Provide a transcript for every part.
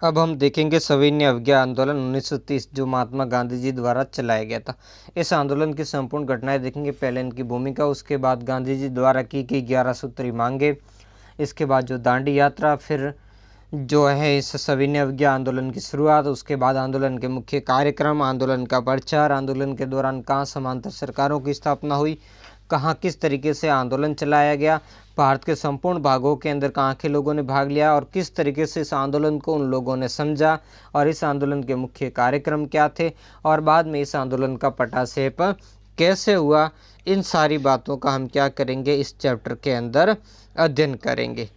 अब हम देखेंगे सविनय अवज्ञा आंदोलन 1930 जो महात्मा गांधी जी द्वारा चलाया गया था। इस आंदोलन की संपूर्ण घटनाएं देखेंगे। पहले इनकी भूमिका, उसके बाद गांधी जी द्वारा की गई 11 सूत्री मांगे, इसके बाद जो दांडी यात्रा, फिर जो है इस सविनय अवज्ञा आंदोलन की शुरुआत, उसके बाद आंदोलन के मुख्य कार्यक्रम, आंदोलन का प्रचार, आंदोलन के दौरान कहाँ समांतर सरकारों की स्थापना हुई, कहाँ किस तरीके से आंदोलन चलाया गया, भारत के संपूर्ण भागों के अंदर कहाँ के लोगों ने भाग लिया और किस तरीके से इस आंदोलन को उन लोगों ने समझा, और इस आंदोलन के मुख्य कार्यक्रम क्या थे, और बाद में इस आंदोलन का पटाक्षेप कैसे हुआ। इन सारी बातों का हम क्या करेंगे, इस चैप्टर के अंदर अध्ययन करेंगे।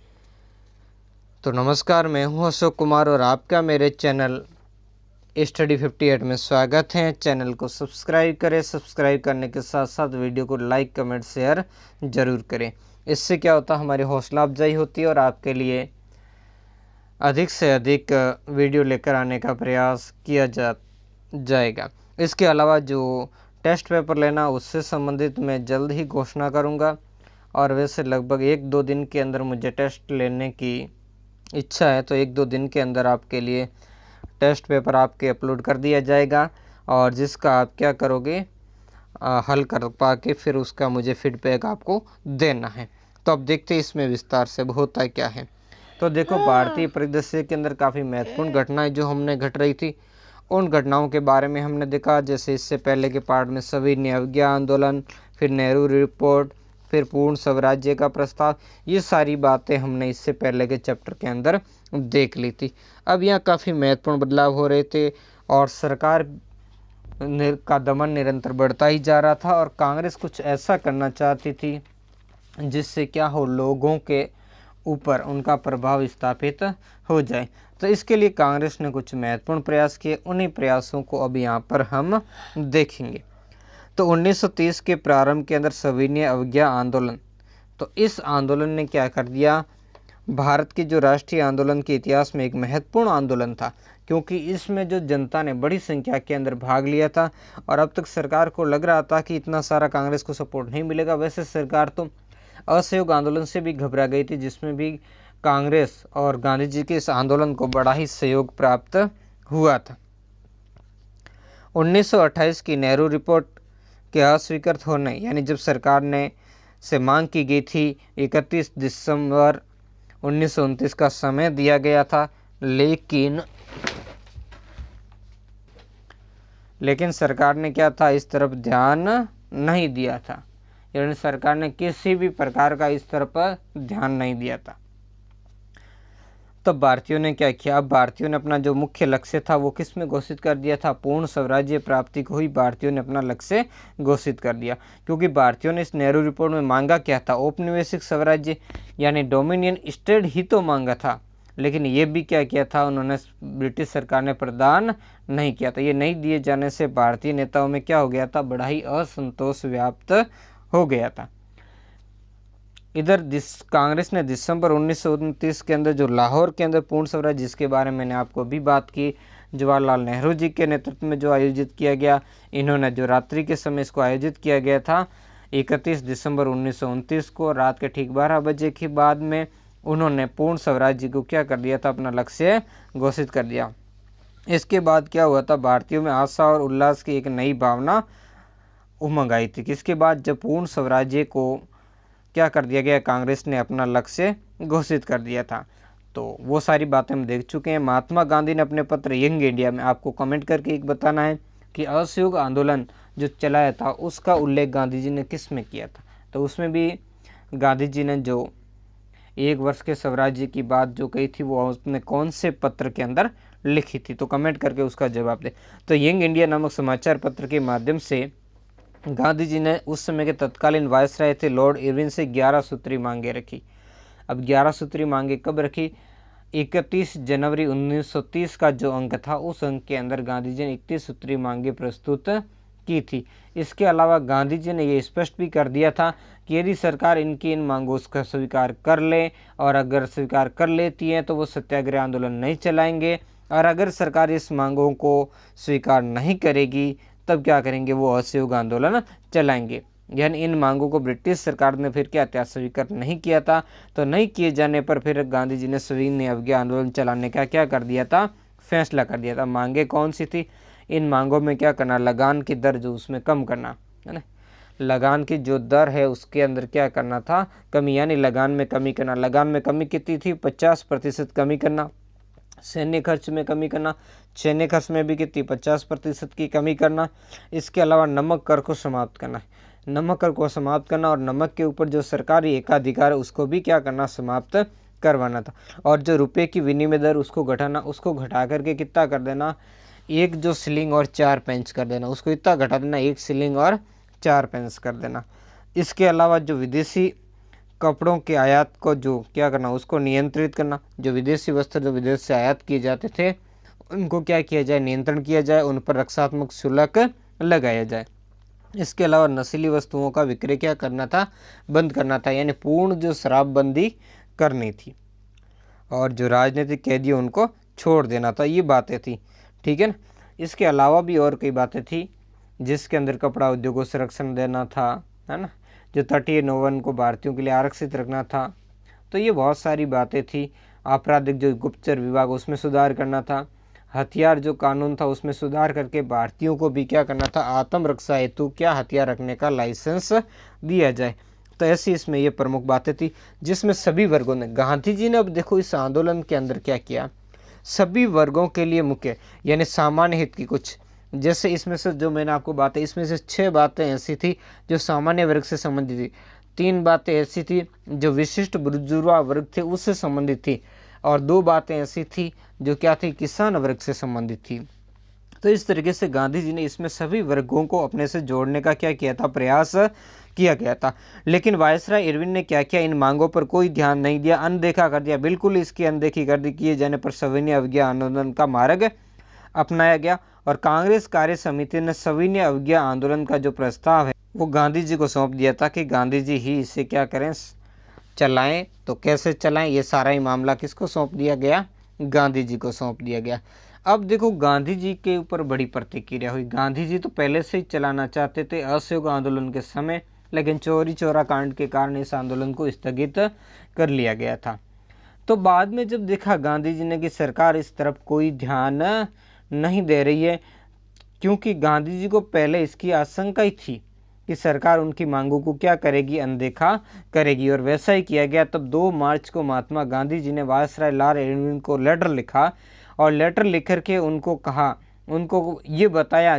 तो नमस्कार, मैं हूं अशोक कुमार और आपका मेरे चैनल स्टडी 58 में स्वागत है। चैनल को सब्सक्राइब करें, सब्सक्राइब करने के साथ साथ वीडियो को लाइक, कमेंट, शेयर ज़रूर करें। इससे क्या होता है, हमारी हौसला अफजाई होती है और आपके लिए अधिक से अधिक वीडियो लेकर आने का प्रयास किया जाएगा। इसके अलावा जो टेस्ट पेपर लेना, उससे संबंधित मैं जल्द ही घोषणा करूँगा, और वैसे लगभग 1-2 दिन के अंदर मुझे टेस्ट लेने की इच्छा है, तो 1-2 दिन के अंदर आपके लिए टेस्ट पेपर आपके अपलोड कर दिया जाएगा, और जिसका आप क्या करोगे, हल कर पाके फिर उसका मुझे फीडबैक आपको देना है। तो अब देखते हैं इसमें विस्तार से होता क्या है। तो देखो, भारतीय परिदृश्य के अंदर काफ़ी महत्वपूर्ण घटनाएं जो हमने घट रही थी, उन घटनाओं के बारे में हमने देखा। जैसे इससे पहले के पार्ट में सविनय अवज्ञा आंदोलन, फिर नेहरू रिपोर्ट, फिर पूर्ण स्वराज्य का प्रस्ताव, ये सारी बातें हमने इससे पहले के चैप्टर के अंदर देख ली थी। अब यहाँ काफ़ी महत्वपूर्ण बदलाव हो रहे थे और सरकार का दमन निरंतर बढ़ता ही जा रहा था, और कांग्रेस कुछ ऐसा करना चाहती थी जिससे क्या हो, लोगों के ऊपर उनका प्रभाव स्थापित हो जाए। तो इसके लिए कांग्रेस ने कुछ महत्वपूर्ण प्रयास किए। उन्हीं प्रयासों को अब यहाँ पर हम देखेंगे। तो 1930 के प्रारंभ के अंदर सविनय अवज्ञा आंदोलन, तो इस आंदोलन ने क्या कर दिया, भारत के जो राष्ट्रीय आंदोलन के इतिहास में एक महत्वपूर्ण आंदोलन था, क्योंकि इसमें जो जनता ने बड़ी संख्या के अंदर भाग लिया था। और अब तक सरकार को लग रहा था कि इतना सारा कांग्रेस को सपोर्ट नहीं मिलेगा। वैसे सरकार तो असहयोग आंदोलन से भी घबरा गई थी, जिसमें भी कांग्रेस और गांधी जी के इस आंदोलन को बड़ा ही सहयोग प्राप्त हुआ था। 1928 की नेहरू रिपोर्ट के अस्वीकृत होने, यानी जब सरकार ने से मांग की गई थी, 31 दिसंबर 1929 का समय दिया गया था, लेकिन सरकार ने क्या था, इस तरफ ध्यान नहीं दिया था, यानी सरकार ने किसी भी प्रकार का इस तरफ ध्यान नहीं दिया था। तब भारतीयों ने क्या किया, भारतीयों ने अपना जो मुख्य लक्ष्य था वो किस में घोषित कर दिया था, पूर्ण स्वराज्य प्राप्ति को ही भारतीयों ने अपना लक्ष्य घोषित कर दिया। क्योंकि भारतीयों ने इस नेहरू रिपोर्ट में मांगा क्या था, औपनिवेशिक स्वराज्य यानी डोमिनियन स्टेट ही तो मांगा था, लेकिन ये भी क्या किया था, उन्होंने ब्रिटिश सरकार ने प्रदान नहीं किया था। ये नहीं दिए जाने से भारतीय नेताओं में क्या हो गया था, बड़ा ही असंतोष व्याप्त हो गया था। इधर कांग्रेस ने दिसंबर 1929 के अंदर जो लाहौर के अंदर पूर्ण स्वराज, जिसके बारे में मैंने आपको भी बात की, जवाहरलाल नेहरू जी के नेतृत्व में जो आयोजित किया गया, इन्होंने जो रात्रि के समय इसको आयोजित किया गया था 31 दिसंबर 1929 को रात के ठीक 12 बजे के बाद में उन्होंने पूर्ण स्वराज्य को क्या कर दिया था, अपना लक्ष्य घोषित कर दिया। इसके बाद क्या हुआ था, भारतीयों में आशा और उल्लास की एक नई भावना उमंग आई थी। किसके बाद, जब पूर्ण स्वराज्य को क्या कर दिया गया, कांग्रेस ने अपना लक्ष्य घोषित कर दिया था। तो वो सारी बातें हम देख चुके हैं। महात्मा गांधी ने अपने पत्र यंग इंडिया में आपको कमेंट करके एक बताना है कि असहयोग आंदोलन जो चलाया था उसका उल्लेख गांधी जी ने किस में किया था। तो उसमें भी गांधी जी ने जो 1 वर्ष के स्वराज्य की बात जो कही थी वो उसने कौन से पत्र के अंदर लिखी थी, तो कमेंट करके उसका जवाब दे। तो यंग इंडिया नामक समाचार पत्र के माध्यम से गांधी जी ने उस समय के तत्कालीन वायसराय थे लॉर्ड इरविन से 11 सूत्री मांगे रखी। अब 11 सूत्री मांगे कब रखी, 31 जनवरी 1930 का जो अंक था उस अंक के अंदर गांधी जी ने 31 सूत्री मांगे प्रस्तुत की थी। इसके अलावा गांधी जी ने यह स्पष्ट भी कर दिया था कि यदि सरकार इनकी इन मांगों का स्वीकार कर ले, और अगर स्वीकार कर लेती है तो वो सत्याग्रह आंदोलन नहीं चलाएंगे, और अगर सरकार इस मांगों को स्वीकार नहीं करेगी तब क्या करेंगे, वो असहयोग आंदोलन चलाएंगे। यानी इन मांगों को ब्रिटिश सरकार ने फिर क्या था, स्वीकार नहीं किया था। तो नहीं किए जाने पर फिर गांधी जी ने सविनय अवज्ञा आंदोलन चलाने का क्या कर दिया था, फैसला कर दिया था। मांगे कौन सी थी, इन मांगों में क्या करना, लगान की दर जो उसमें कम करना है ना, लगान की जो दर है उसके अंदर क्या करना था, कमी, यानी लगान में कमी करना। लगान में कमी कितनी थी, 50% कमी करना। सैन्य खर्च में कमी करना, सैन्य खर्च में भी कितनी, 50% की कमी करना। इसके अलावा नमक कर को समाप्त करना, नमक कर को समाप्त करना, और नमक के ऊपर जो सरकारी एकाधिकार है उसको भी क्या करना, समाप्त करवाना था। और जो रुपए की विनिमय दर उसको घटाना, उसको घटा करके कितना कर देना, 1 जो शिलिंग और 4 पैंस कर देना, उसको इतना घटा देना, 1 शिलिंग और 4 पैंस कर देना। इसके अलावा जो विदेशी कपड़ों के आयात को जो क्या करना, उसको नियंत्रित करना। जो विदेशी वस्त्र जो विदेश से आयात किए जाते थे उनको क्या किया जाए, नियंत्रण किया जाए, उन पर रक्षात्मक शुल्क लगाया जाए। इसके अलावा नशीली वस्तुओं का विक्रय क्या करना था, बंद करना था, यानी पूर्ण जो शराबबंदी करनी थी। और जो राजनीतिक कैदी उनको छोड़ देना था, ये बातें थी, ठीक है ना। इसके अलावा भी और कई बातें थी, जिसके अंदर कपड़ा उद्योग को संरक्षण देना था, है ना, जो तटीय नौवन को भारतीयों के लिए आरक्षित रखना था। तो ये बहुत सारी बातें थी। आपराधिक जो गुप्तचर विभाग उसमें सुधार करना था। हथियार जो कानून था उसमें सुधार करके भारतीयों को भी क्या करना था, आत्मरक्षा हेतु क्या हथियार रखने का लाइसेंस दिया जाए। तो ऐसी इसमें ये प्रमुख बातें थी, जिसमें सभी वर्गों ने, गांधी जी ने, अब देखो इस आंदोलन के अंदर क्या किया, सभी वर्गों के लिए मुख्य, यानी सामान्य हित की कुछ, जैसे इसमें से जो मैंने आपको बातें, इसमें से 6 बातें ऐसी थी जो सामान्य वर्ग से संबंधित थी, 3 बातें ऐसी थी जो विशिष्ट बुर्जुआ वर्ग थे उससे संबंधित थी, और 2 बातें ऐसी थी जो क्या थी, किसान वर्ग से संबंधित थी। तो इस तरीके से गांधी जी ने इसमें सभी वर्गों को अपने से जोड़ने का क्या किया था, प्रयास किया गया था। लेकिन वायसराय इरविन ने क्या किया, इन मांगों पर कोई ध्यान नहीं दिया, अनदेखा कर दिया, बिल्कुल इसकी अनदेखी कर दी। किए जाने पर सविनय अवज्ञा आंदोलन का मार्ग अपनाया गया, और कांग्रेस कार्य समिति ने सविनय अवज्ञा आंदोलन का जो प्रस्ताव है वो गांधी जी को सौंप दिया था कि गांधी जी ही इसे क्या करें, चलाएं। तो कैसे चलाएं, ये सारा ही मामला किसको सौंप दिया गया, गांधी जी को सौंप दिया गया। अब देखो गांधी जी के ऊपर बड़ी प्रतिक्रिया हुई। गांधी जी तो पहले से ही चलाना चाहते थे असहयोग आंदोलन के समय, लेकिन चौरी चौरा कांड के कारण इस आंदोलन को स्थगित कर लिया गया था। तो बाद में जब देखा गांधी जी ने कि सरकार इस तरफ कोई ध्यान नहीं दे रही है, क्योंकि गांधी जी को पहले इसकी आशंका ही थी कि सरकार उनकी मांगों को क्या करेगी, अनदेखा करेगी, और वैसा ही किया गया। तब 2 मार्च को महात्मा गांधी जी ने वायसराय लॉर्ड इरविन को लेटर लिखा, और लेटर लिख करके उनको कहा, उनको ये बताया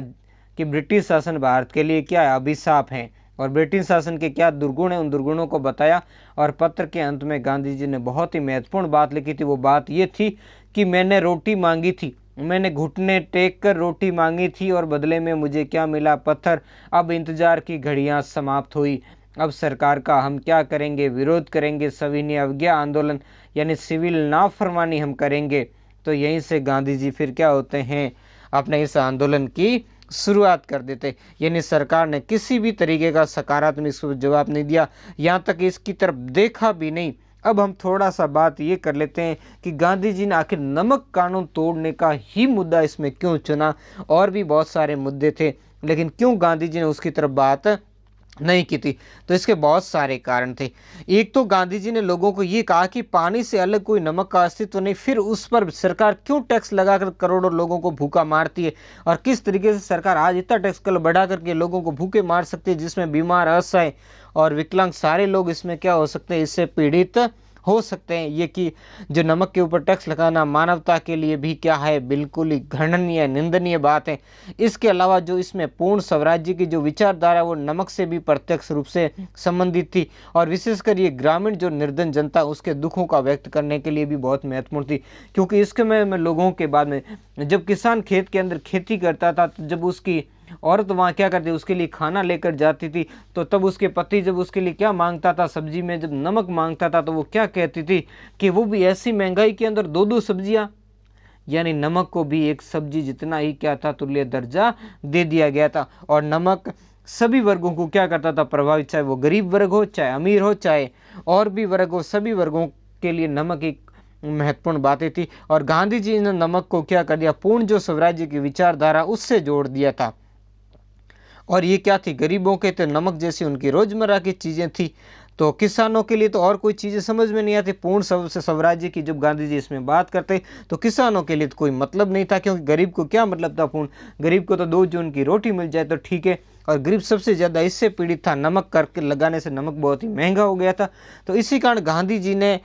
कि ब्रिटिश शासन भारत के लिए क्या है, अभिशाप है, और ब्रिटिश शासन के क्या दुर्गुण हैं उन दुर्गुणों को बताया। और पत्र के अंत में गांधी जी ने बहुत ही महत्वपूर्ण बात लिखी थी। वो बात ये थी कि मैंने रोटी मांगी थी, मैंने घुटने टेक कर रोटी मांगी थी, और बदले में मुझे क्या मिला, पत्थर। अब इंतजार की घड़ियां समाप्त हुई, अब सरकार का हम क्या करेंगे, विरोध करेंगे, सविनय अवज्ञा आंदोलन यानी सिविल नाफरमानी हम करेंगे। तो यहीं से गांधी जी फिर क्या होते हैं, अपने इस आंदोलन की शुरुआत कर देते। यानी सरकार ने किसी भी तरीके का सकारात्मक जवाब नहीं दिया, यहाँ तक इसकी तरफ देखा भी नहीं। अब हम थोड़ा सा बात ये कर लेते हैं कि गांधी जी ने आखिर नमक कानून तोड़ने का ही मुद्दा इसमें क्यों चुना। और भी बहुत सारे मुद्दे थे, लेकिन क्यों गांधी जी ने उसकी तरफ बात नहीं की थी। तो इसके बहुत सारे कारण थे। एक तो गांधी जी ने लोगों को ये कहा कि पानी से अलग कोई नमक का अस्तित्व नहीं, फिर उस पर सरकार क्यों टैक्स लगाकर करोड़ों लोगों को भूखा मारती है, और किस तरीके से सरकार आज इतना टैक्स कल बढ़ा करके लोगों को भूखे मार सकती है, जिसमें बीमार, असहाय और विकलांग सारे लोग इसमें क्या हो सकते हैं, इससे पीड़ित हो सकते हैं। ये कि जो नमक के ऊपर टैक्स लगाना मानवता के लिए भी क्या है, बिल्कुल ही घृणनीय, निंदनीय बात है। इसके अलावा जो इसमें पूर्ण स्वराज्य की जो विचारधारा वो नमक से भी प्रत्यक्ष रूप से संबंधित थी, और विशेषकर ये ग्रामीण जो निर्धन जनता उसके दुखों का व्यक्त करने के लिए भी बहुत महत्वपूर्ण थी। क्योंकि इसके में लोगों के बाद में जब किसान खेत के अंदर खेती करता था, तो जब उसकी औरत वहाँ क्या करती, उसके लिए खाना लेकर जाती थी, तो तब उसके पति जब उसके लिए क्या मांगता था, सब्जी में जब नमक मांगता था, तो वो क्या कहती थी कि वो भी ऐसी महंगाई के अंदर 2-2 सब्जियां, यानी नमक को भी एक सब्जी जितना ही क्या था, तुल्य दर्जा दे दिया गया था। और नमक सभी वर्गों को क्या करता था, प्रभावित, चाहे वो गरीब वर्ग हो, चाहे अमीर हो, चाहे और भी वर्ग हो, सभी वर्गों के लिए नमक एक महत्वपूर्ण बातें थी। और गांधी जी ने नमक को क्या कर दिया, पूर्ण जो स्वराज्य की विचारधारा उससे जोड़ दिया था। और ये क्या थी, गरीबों के तो नमक जैसी उनकी रोजमर्रा की चीजें थी। तो किसानों के लिए तो और कोई चीजें समझ में नहीं आती। पूर्ण स्वराज्य की जब गांधी जी इसमें बात करते तो किसानों के लिए तो कोई मतलब नहीं था, क्योंकि गरीब को क्या मतलब था पूर्ण, गरीब को तो 2 जून की रोटी मिल जाए तो ठीक है। और गरीब सबसे ज्यादा इससे पीड़ित था, नमक करके लगाने से नमक बहुत ही महंगा हो गया था। तो इसी कारण गांधी जी ने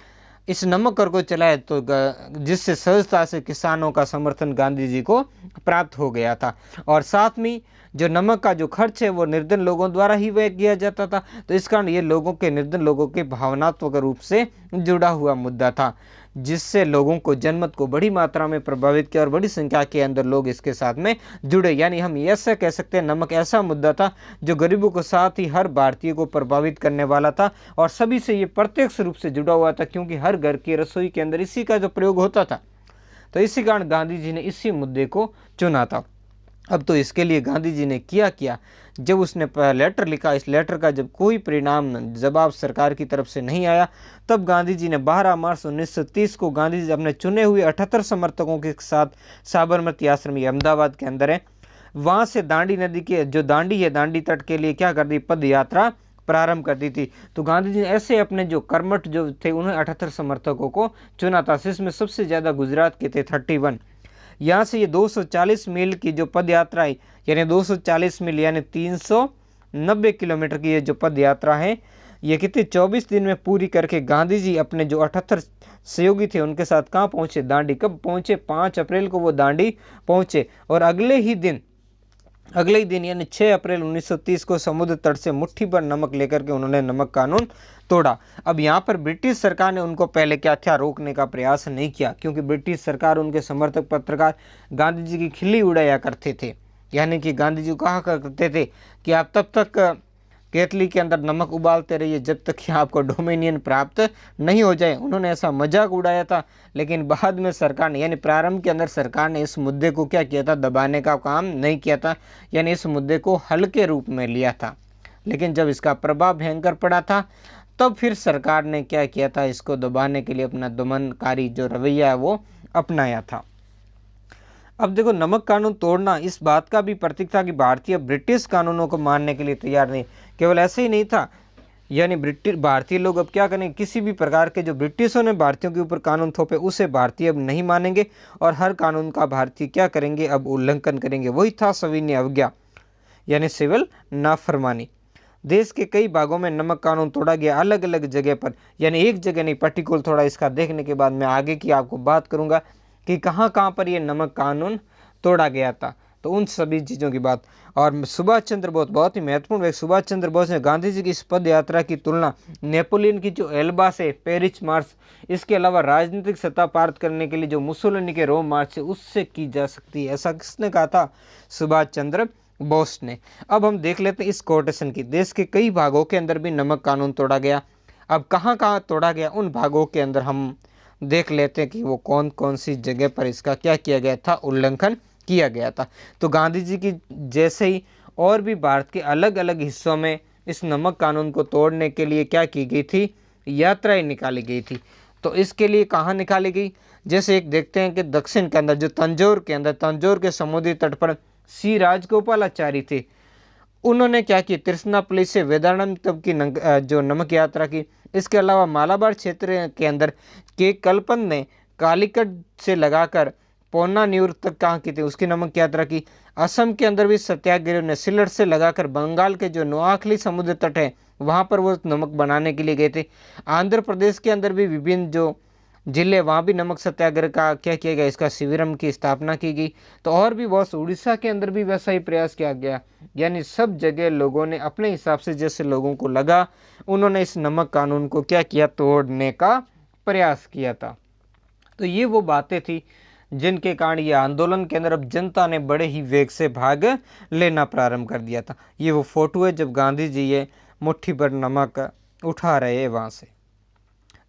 इस नमक कर को चलाया, तो जिससे सहजता से किसानों का समर्थन गांधी जी को प्राप्त हो गया था। और साथ में जो नमक का जो खर्च है वो निर्धन लोगों द्वारा ही व्यय किया जाता था। तो इस कारण ये लोगों के, निर्धन लोगों के भावनात्मक रूप से जुड़ा हुआ मुद्दा था, जिससे लोगों को, जनमत को बड़ी मात्रा में प्रभावित किया और बड़ी संख्या के अंदर लोग इसके साथ में जुड़े। यानी हम ऐसा कह सकते हैं, नमक ऐसा मुद्दा था जो गरीबों के साथ ही हर भारतीय को प्रभावित करने वाला था और सभी से ये प्रत्यक्ष रूप से जुड़ा हुआ था, क्योंकि हर घर की रसोई के अंदर इसी का जो प्रयोग होता था। तो इसी कारण गांधी जी ने इसी मुद्दे को चुना था। अब तो इसके लिए गांधी जी ने किया, जब उसने लेटर लिखा, इस लेटर का जब कोई परिणाम जवाब सरकार की तरफ से नहीं आया, तब गांधी जी ने 12 मार्च 1930 को गांधी जी अपने चुने हुए 78 समर्थकों के साथ साबरमती आश्रम, ये अहमदाबाद के अंदर है, वहां से दांडी नदी के जो दांडी है, दांडी तट के लिए क्या कर दी, पद यात्रा प्रारंभ कर दी थी। तो गांधी जी ने ऐसे अपने जो कर्मठ जो थे उन्हें 78 समर्थकों को चुना था, जिसमें सबसे ज्यादा गुजरात के थे 31। यहाँ से ये 240 मील की जो पद यात्रा है, यानी 240 मील यानी 390 किलोमीटर की ये जो पद यात्रा है, ये कितने 24 दिन में पूरी करके गांधी जी अपने जो 78 सहयोगी थे उनके साथ कहाँ पहुंचे, दांडी। कब पहुंचे, 5 अप्रैल को वो दांडी पहुंचे। और अगले ही दिन यानी 6 अप्रैल 1930 को समुद्र तट से मुट्ठी भर नमक लेकर के उन्होंने नमक कानून तोड़ा। अब यहाँ पर ब्रिटिश सरकार ने उनको पहले क्या था, रोकने का प्रयास नहीं किया, क्योंकि ब्रिटिश सरकार, उनके समर्थक पत्रकार गांधी जी की खिल्ली उड़ाया करते थे। यानी कि गांधी जी को कहा करते थे कि आप तब तक केतली के अंदर नमक उबालते रहिए जब तक कि आपको डोमिनियन प्राप्त नहीं हो जाए। उन्होंने ऐसा मजाक उड़ाया था। लेकिन बाद में सरकार ने, यानी प्रारंभ के अंदर सरकार ने इस मुद्दे को क्या किया था, दबाने का काम नहीं किया था, यानी इस मुद्दे को हल्के रूप में लिया था। लेकिन जब इसका प्रभाव भयंकर पड़ा था, तब फिर सरकार ने क्या किया था, इसको दबाने के लिए अपना दमनकारी जो रवैया है वो अपनाया था। अब देखो, नमक कानून तोड़ना इस बात का भी प्रतीक था कि भारतीय ब्रिटिश कानूनों को मानने के लिए तैयार नहीं। केवल ऐसे ही नहीं था, यानी भारतीय लोग अब क्या करेंगे, किसी भी प्रकार के जो ब्रिटिशों ने भारतीयों के ऊपर कानून थोपे उसे भारतीय अब नहीं मानेंगे और हर कानून का भारतीय क्या करेंगे, अब उल्लंघन करेंगे। वही था सविनय अवज्ञा, यानी सिविल नाफरमानी। देश के कई भागों में नमक कानून तोड़ा गया, अलग अलग जगह पर, यानी एक जगह नहीं, पर्टिकुलर। थोड़ा इसका देखने के बाद मैं आगे की आपको बात करूंगा कि कहाँ कहाँ पर ये नमक कानून तोड़ा गया था, तो उन सभी चीज़ों की बात। और सुभाष चंद्र बोस, बहुत ही महत्वपूर्ण व्यक्ति, सुभाष चंद्र बोस ने गांधी जी की इस पद यात्रा की तुलना नेपोलियन की जो एल्बा से पेरिस मार्च, इसके अलावा राजनीतिक सत्ता प्राप्त करने के लिए जो मुसोलिनी के रोम मार्च से, उससे की जा सकती है। ऐसा किसने कहा था, सुभाष चंद्र बोस ने। अब हम देख लेते हैं इस कोटेशन की। देश के कई भागों के अंदर भी नमक कानून तोड़ा गया। अब कहाँ कहाँ तोड़ा गया, उन भागों के अंदर हम देख लेते हैं कि वो कौन कौन सी जगह पर इसका क्या किया गया था, उल्लंघन किया गया था। तो गांधी जी की जैसे ही और भी भारत के अलग अलग हिस्सों में इस नमक कानून को तोड़ने के लिए क्या की गई थी, यात्राएं निकाली गई थी। तो इसके लिए कहाँ निकाली गई, जैसे एक देखते हैं कि दक्षिण के अंदर जो तंजौर के समुद्री तट पर सी राजगोपालाचारी थे, उन्होंने क्या किया, तिरुचिरापल्ली से वेदांतम तक की जो नमक यात्रा की। इसके अलावा मालाबार क्षेत्र के अंदर के कल्पन ने कालीकट से लगाकर पोन्नान्यूर तक कहाँ की थी, उसकी नमक यात्रा की। असम के अंदर भी सत्याग्रह ने सिलट से लगाकर बंगाल के जो नोआखली समुद्र तट है वहाँ पर वो नमक बनाने के लिए गए थे। आंध्र प्रदेश के अंदर भी विभिन्न जो जिले, वहाँ भी नमक सत्याग्रह का क्या किया गया, इसका शिविरम की स्थापना की गई। तो और भी बहुत, उड़ीसा के अंदर भी वैसा ही प्रयास किया गया। यानी सब जगह लोगों ने अपने हिसाब से, जैसे लोगों को लगा, उन्होंने इस नमक कानून को क्या किया, तोड़ने का प्रयास किया था। तो ये वो बातें थी जिनके कारण ये आंदोलन के अंदर अब जनता ने बड़े ही वेग से भाग लेना प्रारंभ कर दिया था। ये वो फोटो है जब गांधी जी ये मुट्ठी भर नमक उठा रहे हैं, वहाँ से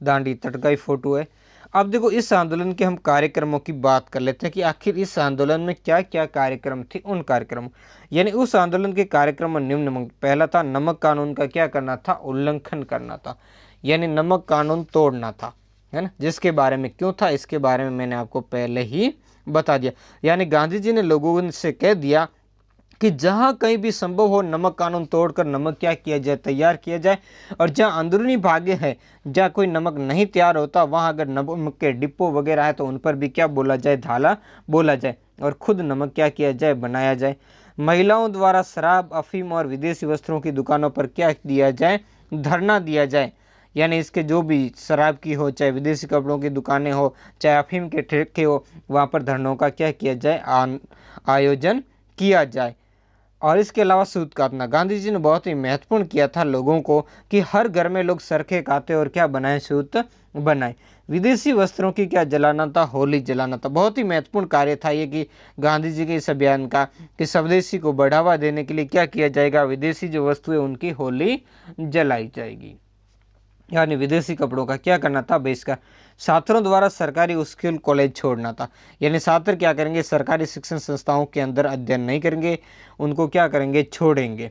दांडी तट का ही फोटो है। अब देखो, इस आंदोलन के हम कार्यक्रमों की बात कर लेते हैं कि आखिर इस आंदोलन में क्या क्या कार्यक्रम थे। उन कार्यक्रमों, यानी उस आंदोलन के कार्यक्रम में निम्न, पहला था नमक कानून का क्या करना था, उल्लंघन करना था, यानी नमक कानून तोड़ना था, है ना। जिसके बारे में क्यों था, इसके बारे में मैंने आपको पहले ही बता दिया। यानी गांधी जी ने लोगों से कह दिया कि जहाँ कहीं भी संभव हो नमक कानून तोड़कर नमक क्या किया जाए, तैयार किया जाए। और जहाँ अंदरूनी भाग्य है, जहाँ कोई नमक नहीं तैयार होता, वहाँ अगर नमक के डिपो वगैरह है तो उन पर भी क्या बोला जाए, धाला बोला जाए, और खुद नमक क्या किया जाए, बनाया जाए। महिलाओं द्वारा शराब, अफीम और विदेशी वस्त्रों की दुकानों पर क्या दिया जाए, धरना दिया जाए। यानी इसके जो भी शराब की हो, चाहे विदेशी कपड़ों की दुकानें हो, चाहे अफीम के ठेके हो, वहाँ पर धरनों का क्या किया जाए, आयोजन किया जाए। और इसके अलावा सूत काटना, गांधी जी ने बहुत ही महत्वपूर्ण किया था लोगों को कि हर घर में लोग चरखे काते और क्या बनाए, सूत बनाए। विदेशी वस्त्रों की क्या जलाना था, होली जलाना था। बहुत ही महत्वपूर्ण कार्य था ये कि गांधी जी के इस अभियान का, कि स्वदेशी को बढ़ावा देने के लिए क्या किया जाएगा, विदेशी जो वस्तुएं उनकी होली जलाई जाएगी। यानी विदेशी कपड़ों का क्या करना था, बहिष्कार। छात्रों द्वारा सरकारी स्कूल कॉलेज छोड़ना था। यानी छात्र क्या करेंगे, सरकारी शिक्षण संस्थाओं के अंदर अध्ययन नहीं करेंगे, उनको क्या करेंगे, छोड़ेंगे।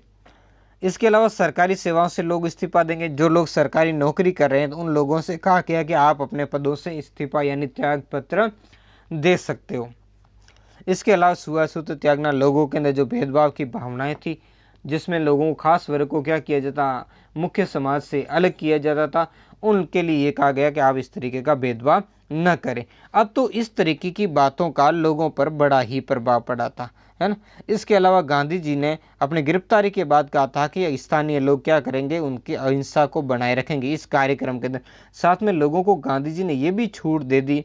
इसके अलावा सरकारी सेवाओं से लोग इस्तीफा देंगे। जो लोग सरकारी नौकरी कर रहे हैं तो उन लोगों से कहा गया कि आप अपने पदों से इस्तीफा यानी त्याग पत्र दे सकते हो। इसके अलावा छुआछूत त्यागना, लोगों के अंदर जो भेदभाव की भावनाएं थी, जिसमें लोगों को, खास वर्ग को क्या किया जाता, मुख्य समाज से अलग किया जाता था, उनके लिए ये कहा गया कि आप इस तरीके का भेदभाव न करें। अब तो इस तरीके की बातों का लोगों पर बड़ा ही प्रभाव पड़ा था, है ना। इसके अलावा गांधी जी ने अपनी गिरफ्तारी के बाद कहा था कि स्थानीय लोग क्या करेंगे, उनकी अहिंसा को बनाए रखेंगे इस कार्यक्रम के अंदर। साथ में लोगों को गांधी जी ने ये भी छूट दे दी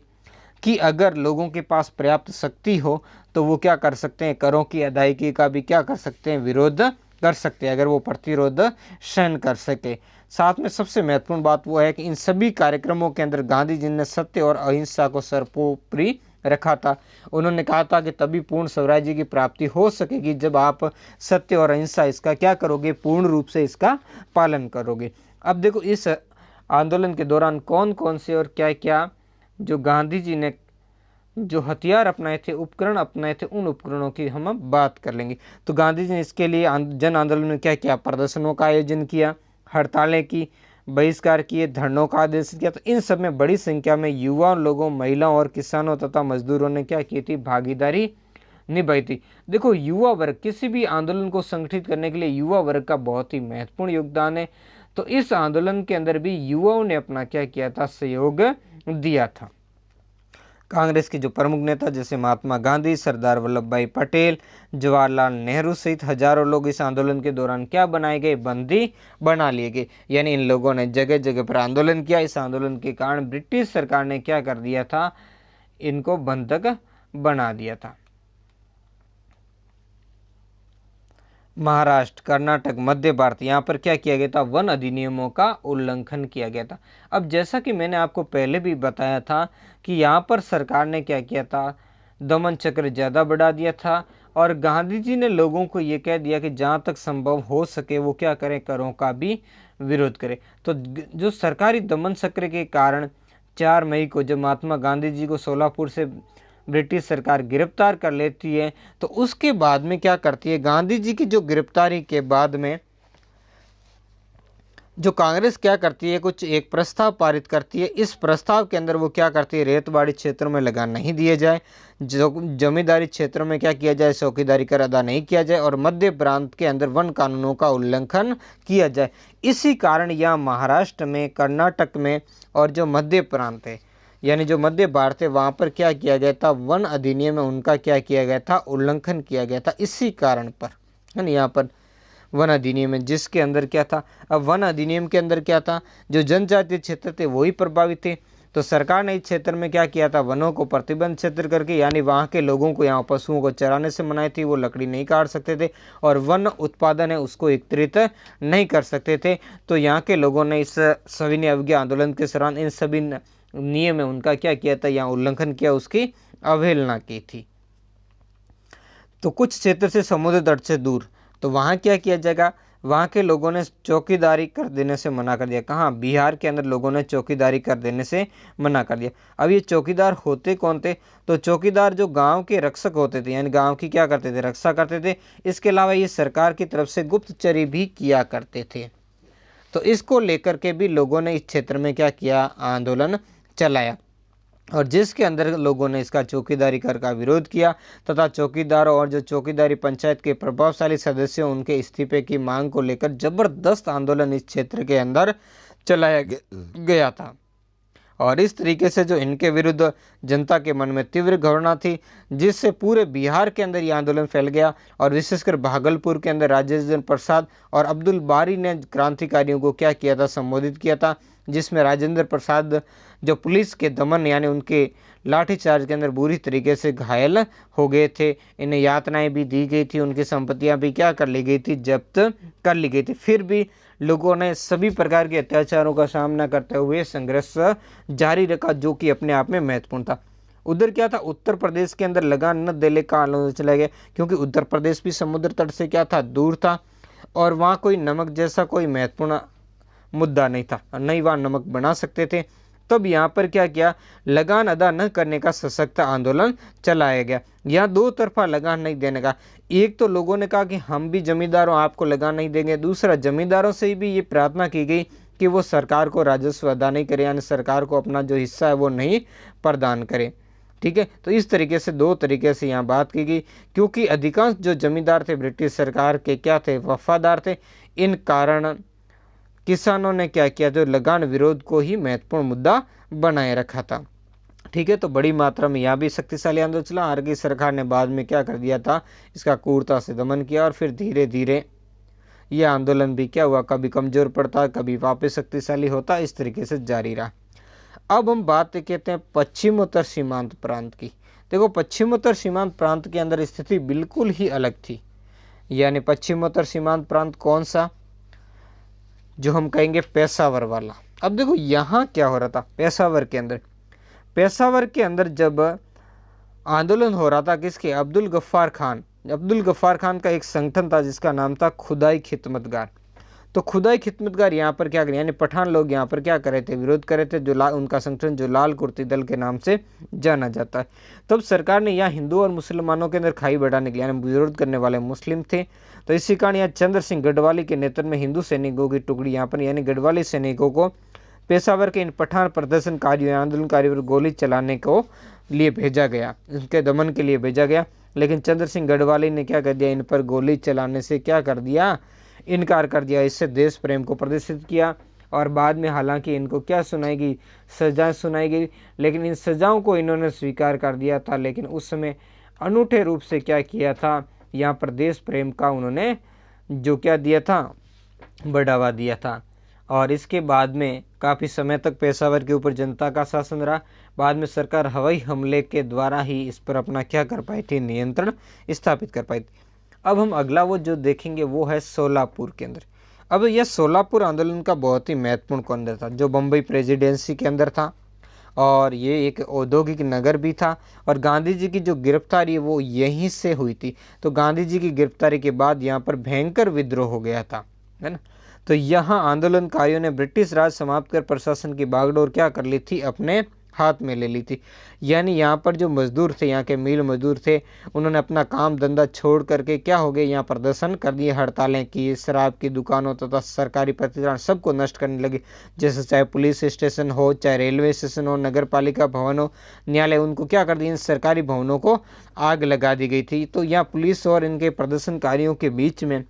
कि अगर लोगों के पास पर्याप्त शक्ति हो तो वो क्या कर सकते हैं, करों की अदायगी का भी क्या कर सकते हैं, विरोध कर सकते हैं, अगर वो प्रतिरोध सहन कर सके। साथ में सबसे महत्वपूर्ण बात वो है कि इन सभी कार्यक्रमों के अंदर गांधी जी ने सत्य और अहिंसा को सर्वोपरि रखा था। उन्होंने कहा था कि तभी पूर्ण स्वराज्य की प्राप्ति हो सकेगी जब आप सत्य और अहिंसा इसका क्या करोगे, पूर्ण रूप से इसका पालन करोगे। अब देखो इस आंदोलन के दौरान कौन कौन से और क्या क्या जो गांधी जी ने जो हथियार अपनाए थे, उपकरण अपनाए थे, उन उपकरणों की हम अब बात कर लेंगे। तो गांधी जी ने इसके लिए जन आंदोलन में क्या किया, प्रदर्शनों का आयोजन किया, हड़तालें की, बहिष्कार किए, धरनों का आदेश किया। तो इन सब में बड़ी संख्या में युवा लोगों, महिलाओं और किसानों तथा मजदूरों ने क्या की थी, भागीदारी निभाई थी। देखो युवा वर्ग, किसी भी आंदोलन को संगठित करने के लिए युवा वर्ग का बहुत ही महत्वपूर्ण योगदान है। तो इस आंदोलन के अंदर भी युवाओं ने अपना क्या किया था, सहयोग दिया था। कांग्रेस के जो प्रमुख नेता जैसे महात्मा गांधी, सरदार वल्लभ भाई पटेल, जवाहरलाल नेहरू सहित हजारों लोग इस आंदोलन के दौरान क्या बनाए गए, बंदी बना लिए गए। यानी इन लोगों ने जगह जगह पर आंदोलन किया। इस आंदोलन के कारण ब्रिटिश सरकार ने क्या कर दिया था, इनको बंधक बना दिया था। महाराष्ट्र, कर्नाटक, मध्य भारत, यहाँ पर क्या किया गया था, वन अधिनियमों का उल्लंघन किया गया था। अब जैसा कि मैंने आपको पहले भी बताया था कि यहाँ पर सरकार ने क्या किया था, दमन चक्र ज़्यादा बढ़ा दिया था। और गांधी जी ने लोगों को ये कह दिया कि जहाँ तक संभव हो सके वो क्या करें, करों का भी विरोध करें। तो जो सरकारी दमन चक्र के कारण 4 मई को जब महात्मा गांधी जी को सोलापुर से ब्रिटिश सरकार गिरफ्तार कर लेती है, तो उसके बाद में क्या करती है, गांधी जी की जो गिरफ्तारी के बाद में जो कांग्रेस क्या करती है, कुछ एक प्रस्ताव पारित करती है। इस प्रस्ताव के अंदर वो क्या करती है, रेतवाड़ी क्षेत्रों में लगान नहीं दिए जाए, जो जमींदारी क्षेत्रों में क्या किया जाए, चौकीदारी कर अदा नहीं किया जाए, और मध्य प्रांत के अंदर वन कानूनों का उल्लंघन किया जाए। इसी कारण यहाँ महाराष्ट्र में, कर्नाटक में और जो मध्य प्रांत है यानी जो मध्य भारत है, वहाँ पर क्या किया गया था, वन अधिनियम में उनका क्या किया गया था, उल्लंघन किया गया था। इसी कारण पर है ना, यहाँ पर वन अधिनियम है जिसके अंदर क्या था, अब वन अधिनियम के अंदर क्या था, जो जनजातीय क्षेत्र थे वही प्रभावित थे। तो सरकार ने इस क्षेत्र में क्या किया था, वनों को प्रतिबंध क्षेत्र करके, यानी वहाँ के लोगों को यहाँ पशुओं को चराने से मनाई थी, वो लकड़ी नहीं काट सकते थे, और वन उत्पादन है उसको एकत्रित नहीं कर सकते थे। तो यहाँ के लोगों ने इस सविनय अवज्ञा आंदोलन के दौरान इन सभी नियम है उनका क्या किया था, यहाँ उल्लंघन किया, उसकी अवहेलना की थी। तो कुछ क्षेत्र से समुद्र तट से दूर, तो वहाँ क्या किया जाएगा, वहाँ के लोगों ने चौकीदारी कर देने से मना कर दिया। कहाँ, बिहार के अंदर लोगों ने चौकीदारी कर देने से मना कर दिया। अब ये चौकीदार होते कौन थे, तो चौकीदार जो गांव के रक्षक होते थे, यानी गांव की क्या करते थे, रक्षा करते थे। इसके अलावा ये सरकार की तरफ से गुप्तचरी भी किया करते थे। तो इसको लेकर के भी लोगों ने इस क्षेत्र में क्या किया, आंदोलन चलाया। और जिसके अंदर लोगों ने इसका चौकीदारी कर का विरोध किया तथा चौकीदारों और जो चौकीदारी पंचायत के प्रभावशाली सदस्यों उनके इस्तीफे की मांग को लेकर जबरदस्त आंदोलन इस क्षेत्र के अंदर चलाया गया था। और इस तरीके से जो इनके विरुद्ध जनता के मन में तीव्र घृणा थी, जिससे पूरे बिहार के अंदर ये आंदोलन फैल गया। और विशेषकर भागलपुर के अंदर राजेंद्र प्रसाद और अब्दुल बारी ने क्रांतिकारियों को क्या किया था, संबोधित किया था, जिसमें राजेंद्र प्रसाद जो पुलिस के दमन यानी उनके लाठीचार्ज के अंदर बुरी तरीके से घायल हो गए थे। इन्हें यातनाएं भी दी गई थी, उनकी संपत्तियां भी क्या कर ली गई थी, जब्त कर ली गई थी। फिर भी लोगों ने सभी प्रकार के अत्याचारों का सामना करते हुए संघर्ष जारी रखा, जो कि अपने आप में महत्वपूर्ण था। उधर क्या था, उत्तर प्रदेश के अंदर लगान न देने का आंदोलन चला गया, क्योंकि उत्तर प्रदेश भी समुद्र तट से क्या था, दूर था, और वहाँ कोई नमक जैसा कोई महत्वपूर्ण मुद्दा नहीं था, नहीं वहाँ नमक बना सकते थे। तब यहाँ पर क्या किया, लगान अदा न करने का सशक्त आंदोलन चलाया गया। यहाँ दो तरफा लगान नहीं देने का, एक तो लोगों ने कहा कि हम भी जमींदारों आपको लगान नहीं देंगे, दूसरा जमींदारों से भी ये प्रार्थना की गई कि वो सरकार को राजस्व अदा नहीं करे, यानी सरकार को अपना जो हिस्सा है वो नहीं प्रदान करे। ठीक है, तो इस तरीके से दो तरीके से यहाँ बात की गई, क्योंकि अधिकांश जो जमींदार थे ब्रिटिश सरकार के क्या थे, वफादार थे। इन कारण किसानों ने क्या किया, जो लगान विरोध को ही महत्वपूर्ण मुद्दा बनाए रखा था। ठीक है, तो बड़ी मात्रा में यहाँ भी शक्तिशाली आंदोलन चला। आर की सरकार ने बाद में क्या कर दिया था, इसका क्रूरता से दमन किया, और फिर धीरे धीरे यह आंदोलन भी क्या हुआ, कभी कमजोर पड़ता, कभी वापस शक्तिशाली होता, इस तरीके से जारी रहा। अब हम बात कहते हैं पश्चिमोत्तर सीमांत प्रांत की। देखो, पश्चिमोत्तर सीमांत प्रांत के अंदर स्थिति बिल्कुल ही अलग थी। यानी पश्चिमोत्तर सीमांत प्रांत कौन सा, जो हम कहेंगे पेशावर वाला। अब देखो यहाँ क्या हो रहा था, पेशावर के अंदर जब आंदोलन हो रहा था, किसके, अब्दुल गफ्फार खान का एक संगठन था जिसका नाम था खुदाई खिदमतगार। तो खुदाई खिदमतगार यहाँ पर क्या करें, यानी पठान लोग यहाँ पर क्या कर रहे थे, विरोध कर रहे थे, जो उनका संगठन जो लाल कुर्ती दल के नाम से जाना जाता है। तब सरकार ने यहाँ हिंदू और मुसलमानों के अंदर खाई बढ़ाने के लिए, यानी विरोध करने वाले मुस्लिम थे, तो इसी कारण यहाँ चंद्र सिंह गढ़वाली के नेतृत्व में हिंदू सैनिकों की टुकड़ी यहाँ पर, यानी गढ़वाली सैनिकों को पेशावर के इन पठान प्रदर्शनकारियों आंदोलनकारियों पर गोली चलाने को लिए भेजा गया, इनके दमन के लिए भेजा गया। लेकिन चंद्र सिंह गढ़वाली ने क्या कर दिया, इन पर गोली चलाने से क्या कर दिया, इनकार कर दिया। इससे देश प्रेम को प्रदर्शित किया। और बाद में हालांकि इनको क्या सुनाई गई, सजाएं सुनाई गई, लेकिन इन सजाओं को इन्होंने स्वीकार कर दिया था। लेकिन उस समय अनूठे रूप से क्या किया था, यहाँ पर देश प्रेम का उन्होंने जो क्या दिया था, बढ़ावा दिया था। और इसके बाद में काफ़ी समय तक पेशावर के ऊपर जनता का शासन रहा। बाद में सरकार हवाई हमले के द्वारा ही इस पर अपना क्या कर पाई थी, नियंत्रण स्थापित कर पाई थी। अब हम अगला वो जो देखेंगे वो है सोलापुर के अंदर। अब यह सोलापुर आंदोलन का बहुत ही महत्वपूर्ण केंद्र था, जो बम्बई प्रेसिडेंसी के अंदर था, और ये एक औद्योगिक नगर भी था। और गांधी जी की जो गिरफ्तारी है वो यहीं से हुई थी। तो गांधी जी की गिरफ्तारी के बाद यहाँ पर भयंकर विद्रोह हो गया था, है ना। तो यहाँ आंदोलनकारियों ने ब्रिटिश राज समाप्त कर प्रशासन की बागडोर क्या कर ली थी, अपने हाथ में ले ली थी। यानी यहाँ पर जो मजदूर थे, यहाँ के मिल मजदूर थे, उन्होंने अपना काम धंधा छोड़ करके क्या हो गए, यहाँ प्रदर्शन कर दिए, हड़तालें की, शराब की दुकानों तथा सरकारी प्रतिष्ठान सबको नष्ट करने लगे। जैसे चाहे पुलिस स्टेशन हो, चाहे रेलवे स्टेशन हो, नगर पालिका भवन हो, न्यायालय, उनको क्या कर दिया, इन सरकारी भवनों को आग लगा दी गई थी। तो यहाँ पुलिस और इनके प्रदर्शनकारियों के बीच में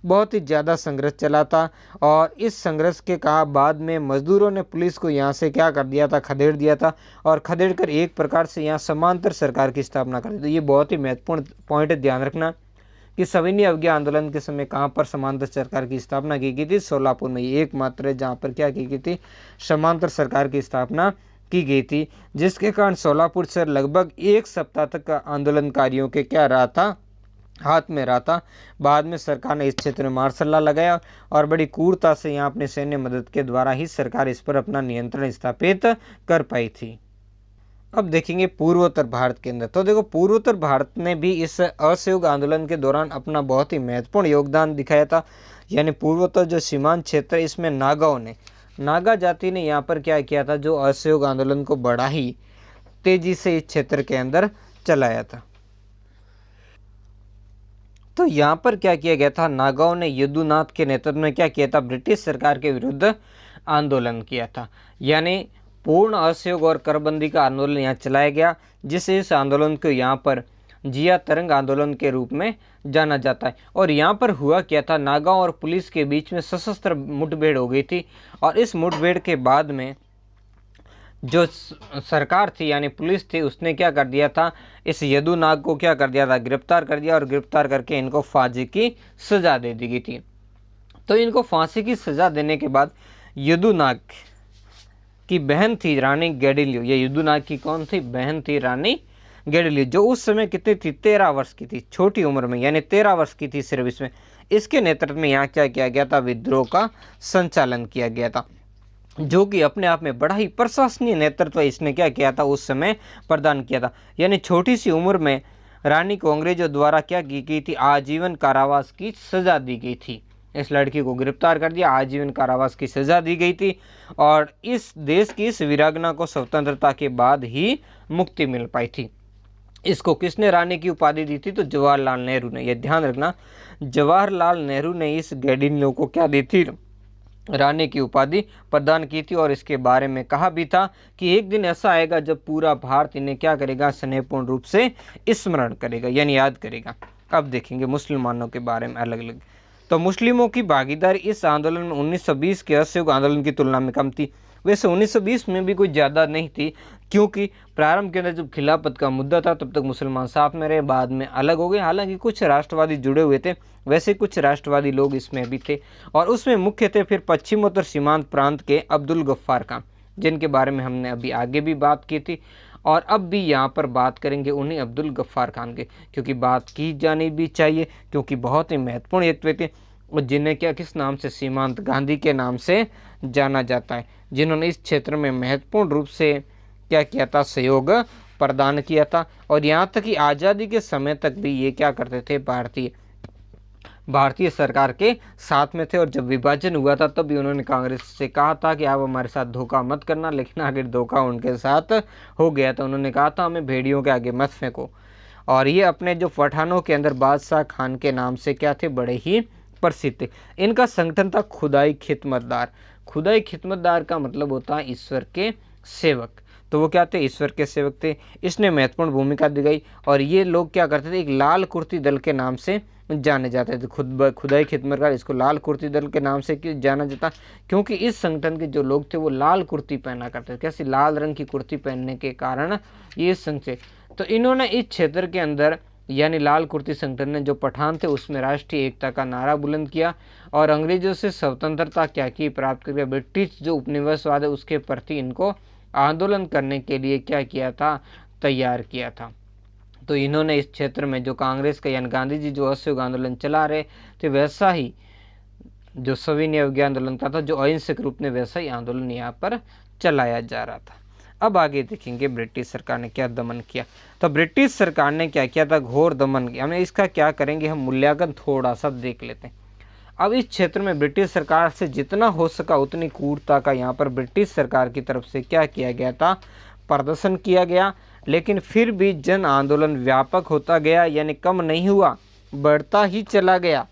बहुत ही ज़्यादा संघर्ष चला था। और इस संघर्ष के बाद में मजदूरों ने पुलिस को यहाँ से क्या कर दिया था, खदेड़ दिया था, और खदेड़ कर एक प्रकार से यहाँ समांतर सरकार की स्थापना कर दी। तो ये बहुत ही महत्वपूर्ण पॉइंट है, ध्यान रखना कि सविनय अवज्ञा आंदोलन के समय कहाँ पर समांतर सरकार की स्थापना की गई थी, सोलापुर में। ये एकमात्र है जहाँ पर क्या की गई थी, समांतर सरकार की स्थापना की गई थी, जिसके कारण सोलापुर शहर लगभग एक सप्ताह तक आंदोलनकारियों के क्या रहा था, हाथ में रहा था। बाद में सरकार ने इस क्षेत्र में मार्शल लॉ लगाया, और बड़ी क्रूरता से यहाँ अपने सैन्य मदद के द्वारा ही सरकार इस पर अपना नियंत्रण स्थापित कर पाई थी। अब देखेंगे पूर्वोत्तर भारत के अंदर। तो देखो, पूर्वोत्तर भारत ने भी इस असहयोग आंदोलन के दौरान अपना बहुत ही महत्वपूर्ण योगदान दिखाया था। यानी पूर्वोत्तर जो सीमांत क्षेत्र, इसमें नागा जाति ने यहाँ पर क्या किया था, जो असहयोग आंदोलन को बड़ा ही तेजी से इस क्षेत्र के अंदर चलाया था। तो यहाँ पर क्या किया गया था, नागाओं ने यदुनाथ के नेतृत्व में क्या किया था, ब्रिटिश सरकार के विरुद्ध आंदोलन किया था। यानी पूर्ण असहयोग और करबंदी का आंदोलन यहाँ चलाया गया, जिससे इस आंदोलन को यहाँ पर जिया तरंग आंदोलन के रूप में जाना जाता है। और यहाँ पर हुआ क्या था, नागाओं और पुलिस के बीच में सशस्त्र मुठभेड़ हो गई थी, और इस मुठभेड़ के बाद में जो सरकार थी यानी पुलिस थी, उसने क्या कर दिया था, इस यदुनाग को क्या कर दिया था, गिरफ्तार कर दिया, और गिरफ्तार करके इनको फांसी की सजा दे दी गई थी। तो इनको फांसी की सजा देने के बाद यदुनाग की बहन थी रानी गेडिलियो, ये यदुनाग की कौन थी, बहन थी रानी गेडिलियो, जो उस समय कितनी थी, 13 वर्ष की थी, छोटी उम्र में, यानी 13 वर्ष की थी सिर्फ इसमें। इसके नेतृत्व में यहाँ क्या किया गया था, विद्रोह का संचालन किया गया था, जो कि अपने आप में बड़ा ही प्रशंसनीय नेतृत्व इसने क्या किया था, उस समय प्रदान किया था। यानी छोटी सी उम्र में रानी को अंग्रेजों द्वारा क्या की गई थी, आजीवन कारावास की सजा दी गई थी। इस लड़की को गिरफ्तार कर दिया, आजीवन कारावास की सजा दी गई थी, और इस देश की इस वीरांगना को स्वतंत्रता के बाद ही मुक्ति मिल पाई थी। इसको किसने रानी की उपाधि दी थी, तो जवाहरलाल नेहरू ने। यह ध्यान रखना, जवाहरलाल नेहरू ने इस गेडिलियो को क्या दी थी, रानी की उपाधि प्रदान की थी। और इसके बारे में कहा भी था कि एक दिन ऐसा आएगा जब पूरा भारत इन्हें क्या करेगा, स्नेहपूर्ण रूप से स्मरण करेगा, यानी याद करेगा। अब देखेंगे मुसलमानों के बारे में अलग अलग। तो मुस्लिमों की भागीदारी इस आंदोलन में 1920 के असहयोग आंदोलन की तुलना में कम थी। वैसे 1920 में भी कोई ज़्यादा नहीं थी, क्योंकि प्रारंभ के अंदर जब खिलाफत का मुद्दा था तब तक मुसलमान साथ में रहे, बाद में अलग हो गए। हालांकि कुछ राष्ट्रवादी जुड़े हुए थे, वैसे कुछ राष्ट्रवादी लोग इसमें भी थे, और उसमें मुख्य थे फिर पश्चिमोत्तर सीमांत प्रांत के अब्दुल गफ्फार खान, जिनके बारे में हमने अभी आगे भी बात की थी, और अब भी यहाँ पर बात करेंगे उन्हीं अब्दुल गफ्फार खान के, क्योंकि बात की जानी भी चाहिए, क्योंकि बहुत ही महत्वपूर्ण व्यक्ति थे, और जिन्हें क्या किस नाम से, सीमांत गांधी के नाम से जाना जाता है, जिन्होंने इस क्षेत्र में महत्वपूर्ण रूप से क्या किया था, सहयोग प्रदान किया था। और यहाँ तक कि आज़ादी के समय तक भी ये क्या करते थे, भारतीय सरकार के साथ में थे। और जब विभाजन हुआ था तब भी उन्होंने कांग्रेस से कहा था कि आप हमारे साथ धोखा मत करना, लेकिन आखिर धोखा उनके साथ हो गया था। उन्होंने कहा था हमें भेड़ियों के आगे मत फेंको। और ये अपने जो पठानों के अंदर बादशाह खान के नाम से क्या थे, बड़े ही प्रसिद्ध थे। इनका संगठन था खुदाई खिदमतदार। खुदाई खिदमतदार का मतलब होता है ईश्वर के सेवक, तो वो क्या थे, ईश्वर के सेवक थे। इसने महत्वपूर्ण भूमिका दिखाई, और ये लोग क्या करते थे, एक लाल कुर्ती दल के नाम से जाने जाते थे। खुदाई खिदमतगार, इसको लाल कुर्ती दल के नाम से क्यों जाना जाता, क्योंकि इस संगठन के जो लोग थे वो लाल कुर्ती पहना करते थे। कैसी, लाल रंग की कुर्ती पहनने के कारण ये संघ से, तो इन्होंने इस क्षेत्र के अंदर यानी लाल कुर्ती संगठन ने जो पठान थे उसमें राष्ट्रीय एकता का नारा बुलंद किया, और अंग्रेजों से स्वतंत्रता क्या की, प्राप्त करके ब्रिटिश जो उपनिवेशवाद है उसके प्रति इनको आंदोलन करने के लिए क्या किया था, तैयार किया था। तो इन्होंने इस क्षेत्र में जो कांग्रेस का यानी गांधी जी जो असहयोग आंदोलन चला रहे थे, वैसा ही जो सविनय अवज्ञा आंदोलन था, जो अहिंसक रूप में, वैसा ही आंदोलन यहाँ पर चलाया जा रहा था। अब आगे देखेंगे ब्रिटिश सरकार ने क्या दमन किया। तो ब्रिटिश सरकार ने क्या किया था, घोर दमन किया। हमें इसका क्या करेंगे, हम मूल्यांकन थोड़ा सा देख लेते हैं। अब इस क्षेत्र में ब्रिटिश सरकार से जितना हो सका उतनी क्रूरता का यहाँ पर ब्रिटिश सरकार की तरफ से क्या किया गया था, प्रदर्शन किया गया। लेकिन फिर भी जन आंदोलन व्यापक होता गया, यानी कम नहीं हुआ, बढ़ता ही चला गया।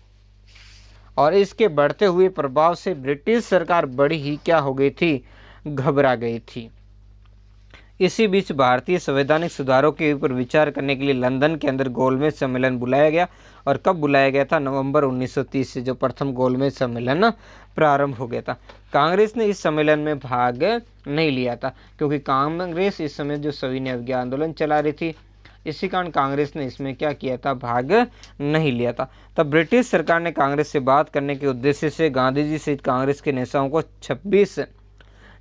और इसके बढ़ते हुए प्रभाव से ब्रिटिश सरकार बड़ी ही क्या हो गई थी, घबरा गई थी। इसी बीच भारतीय संवैधानिक सुधारों के ऊपर विचार करने के लिए लंदन के अंदर गोलमेज सम्मेलन बुलाया गया। और कब बुलाया गया था, नवंबर 1930 से जो प्रथम गोलमेज सम्मेलन प्रारंभ हो गया था। कांग्रेस ने इस सम्मेलन में भाग नहीं लिया था, क्योंकि कांग्रेस इस समय जो सविनय अवज्ञा आंदोलन चला रही थी, इसी कारण कांग्रेस ने इसमें क्या किया था, भाग नहीं लिया था। तब ब्रिटिश सरकार ने कांग्रेस से बात करने के उद्देश्य से गांधी जी सहित कांग्रेस के नेताओं को 26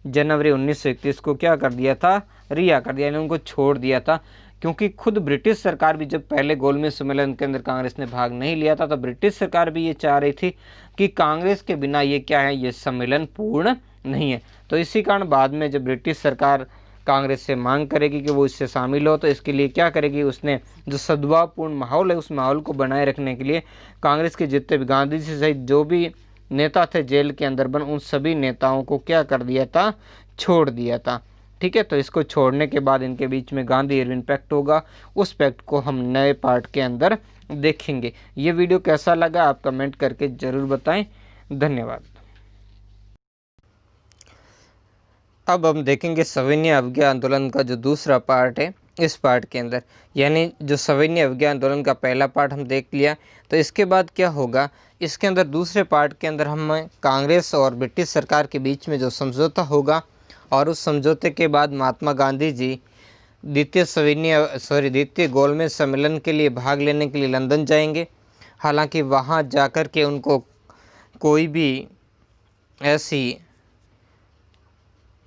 जनवरी 1931 को क्या कर दिया था, रिहा कर दिया, यानी उनको छोड़ दिया था। क्योंकि खुद ब्रिटिश सरकार भी जब पहले गोलमेज सम्मेलन के अंदर कांग्रेस ने भाग नहीं लिया था, तो ब्रिटिश सरकार भी ये चाह रही थी कि कांग्रेस के बिना ये क्या है, ये सम्मेलन पूर्ण नहीं है। तो इसी कारण बाद में जब ब्रिटिश सरकार कांग्रेस से मांग करेगी कि वो इससे शामिल हो, तो इसके लिए क्या करेगी, उसने जो सद्भावपूर्ण माहौल है उस माहौल को बनाए रखने के लिए कांग्रेस के जितने भी गांधी जी सहित जो भी नेता थे जेल के अंदर बंद, उन सभी नेताओं को क्या कर दिया था, छोड़ दिया था। ठीक है, तो इसको छोड़ने के बाद इनके बीच में गांधी इरविन पैक्ट होगा। उस पैक्ट को हम नए पार्ट के अंदर देखेंगे। ये वीडियो कैसा लगा आप कमेंट करके ज़रूर बताएं। धन्यवाद। अब हम देखेंगे सविनय अवज्ञा आंदोलन का जो दूसरा पार्ट है इस पार्ट के अंदर, यानी जो सविनय अवज्ञा आंदोलन का पहला पार्ट हम देख लिया, तो इसके बाद क्या होगा, इसके अंदर दूसरे पार्ट के अंदर हम कांग्रेस और ब्रिटिश सरकार के बीच में जो समझौता होगा और उस समझौते के बाद महात्मा गांधी जी द्वितीय गोलमेज सम्मेलन के लिए भाग लेने के लिए लंदन जाएंगे। हालांकि वहां जाकर के उनको कोई भी ऐसी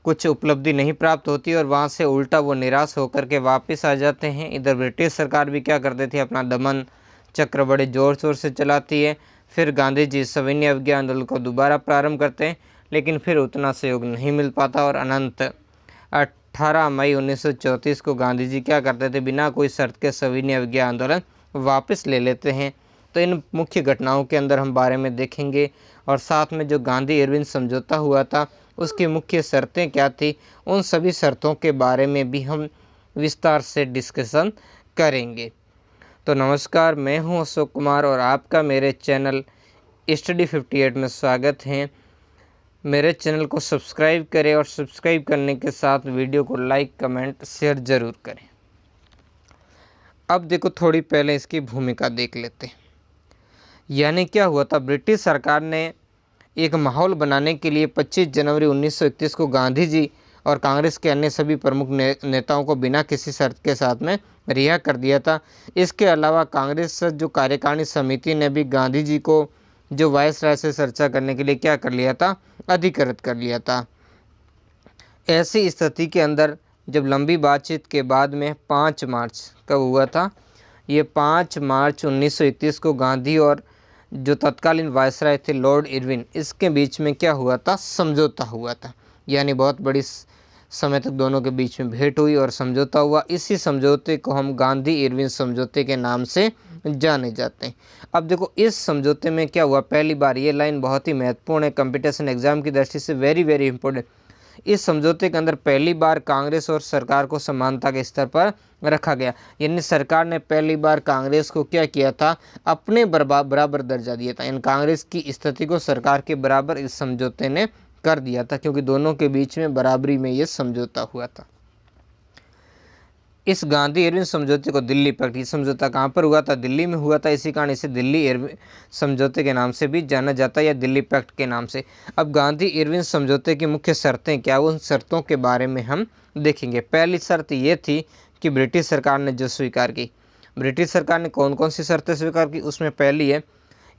कुछ उपलब्धि नहीं प्राप्त होती और वहाँ से उल्टा वो निराश होकर के वापस आ जाते हैं। इधर ब्रिटिश सरकार भी क्या करती थी, अपना दमन चक्र बड़े ज़ोर शोर से चलाती है। फिर गांधी जी सविनय अवज्ञा आंदोलन को दोबारा प्रारंभ करते हैं, लेकिन फिर उतना सहयोग नहीं मिल पाता और अनंत 18 मई 1934 को गांधी जी क्या करते थे, बिना कोई शर्त के सविनय अवज्ञा आंदोलन वापस ले लेते हैं। तो इन मुख्य घटनाओं के अंदर हम बारे में देखेंगे और साथ में जो गांधी इरविन समझौता हुआ था उसकी मुख्य शर्तें क्या थी, उन सभी शर्तों के बारे में भी हम विस्तार से डिस्कशन करेंगे। तो नमस्कार, मैं हूं अशोक कुमार और आपका मेरे चैनल स्टडी 58 में स्वागत है। मेरे चैनल को सब्सक्राइब करें और सब्सक्राइब करने के साथ वीडियो को लाइक कमेंट शेयर ज़रूर करें। अब देखो, थोड़ी पहले इसकी भूमिका देख लेते हैं। यानी क्या हुआ था, ब्रिटिश सरकार ने एक माहौल बनाने के लिए 25 जनवरी 1931 को गांधी जी और कांग्रेस के अन्य सभी प्रमुख नेताओं को बिना किसी शर्त के साथ में रिहा कर दिया था। इसके अलावा कांग्रेस जो कार्यकारिणी समिति ने भी गांधी जी को जो वायसराय से चर्चा करने के लिए क्या कर लिया था, अधिकृत कर लिया था। ऐसी स्थिति के अंदर जब लंबी बातचीत के बाद में 5 मार्च कब हुआ था, ये 5 मार्च 1931 को गांधी और जो तत्कालीन वायसराय थे लॉर्ड इरविन, इसके बीच में क्या हुआ था, समझौता हुआ था। यानी बहुत बड़ी समय तक दोनों के बीच में भेंट हुई और समझौता हुआ। इसी समझौते को हम गांधी इरविन समझौते के नाम से जाने जाते हैं। अब देखो, इस समझौते में क्या हुआ, पहली बार, ये लाइन बहुत ही महत्वपूर्ण है, कंपटीशन एग्जाम की दृष्टि से वेरी वेरी इंपॉर्टेंट। इस समझौते के अंदर पहली बार कांग्रेस और सरकार को समानता के स्तर पर रखा गया। यानी सरकार ने पहली बार कांग्रेस को क्या किया था, अपने बराबर दर्जा दिया था। इन कांग्रेस की स्थिति को सरकार के बराबर इस समझौते ने कर दिया था, क्योंकि दोनों के बीच में बराबरी में ये समझौता हुआ था। इस गांधी इरविन समझौते को दिल्ली पैक्ट, ये समझौता कहाँ पर हुआ था, दिल्ली में हुआ था। इसी कारण इसे दिल्ली इरविन समझौते के नाम से भी जाना जाता है या दिल्ली पैक्ट के नाम से। अब गांधी इरविन समझौते की मुख्य शर्तें क्या, उन शर्तों के बारे में हम देखेंगे। पहली शर्त ये थी कि ब्रिटिश सरकार ने जो स्वीकार की, ब्रिटिश सरकार ने कौन कौन सी शर्तें स्वीकार की, उसमें पहली है,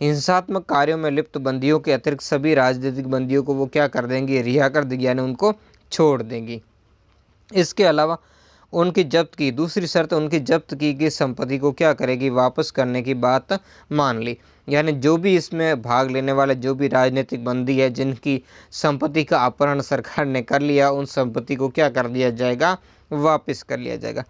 हिंसात्मक कार्यों में लिप्त बंदियों के अतिरिक्त सभी राजनीतिक बंदियों को वो क्या कर देंगी, रिहा कर देंगी, यानी उनको छोड़ देंगी। इसके अलावा उनकी जब्त की, दूसरी शर्त, उनकी जब्त की गई संपत्ति को क्या करेगी, वापस करने की बात मान ली। यानी जो भी इसमें भाग लेने वाले जो भी राजनीतिक बंदी है, जिनकी संपत्ति का अपहरण सरकार ने कर लिया, उन संपत्ति को क्या कर दिया जाएगा, वापस कर लिया जाएगा।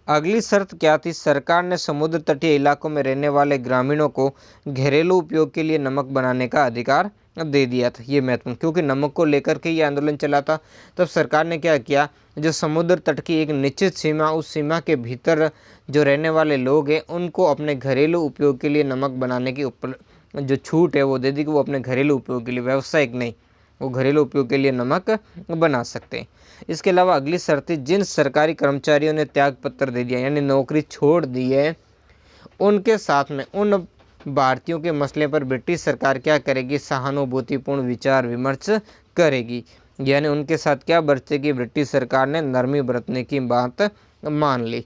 अगली शर्त क्या थी, सरकार ने समुद्र तटीय इलाकों में रहने वाले ग्रामीणों को घरेलू उपयोग के लिए नमक बनाने का अधिकार दे दिया था। ये महत्वपूर्ण, क्योंकि नमक को लेकर के ये आंदोलन चला था। तब सरकार ने क्या किया, जो समुद्र तट की एक निश्चित सीमा, उस सीमा के भीतर जो रहने वाले लोग हैं उनको अपने घरेलू उपयोग के लिए नमक बनाने की जो छूट है वो दे दी कि वो अपने घरेलू उपयोग के लिए, व्यावसायिक नहीं, वो घरेलू उपयोग के लिए नमक बना सकते हैं। इसके अलावा अगली शर्त, जिन सरकारी कर्मचारियों ने त्याग पत्र दे दिया, यानी नौकरी छोड़ दी है, उनके साथ में उन भारतीयों के मसले पर ब्रिटिश सरकार क्या करेगी, सहानुभूतिपूर्ण विचार विमर्श करेगी। यानी उनके साथ क्या बरतेगी, ब्रिटिश सरकार ने नरमी बरतने की बात मान ली।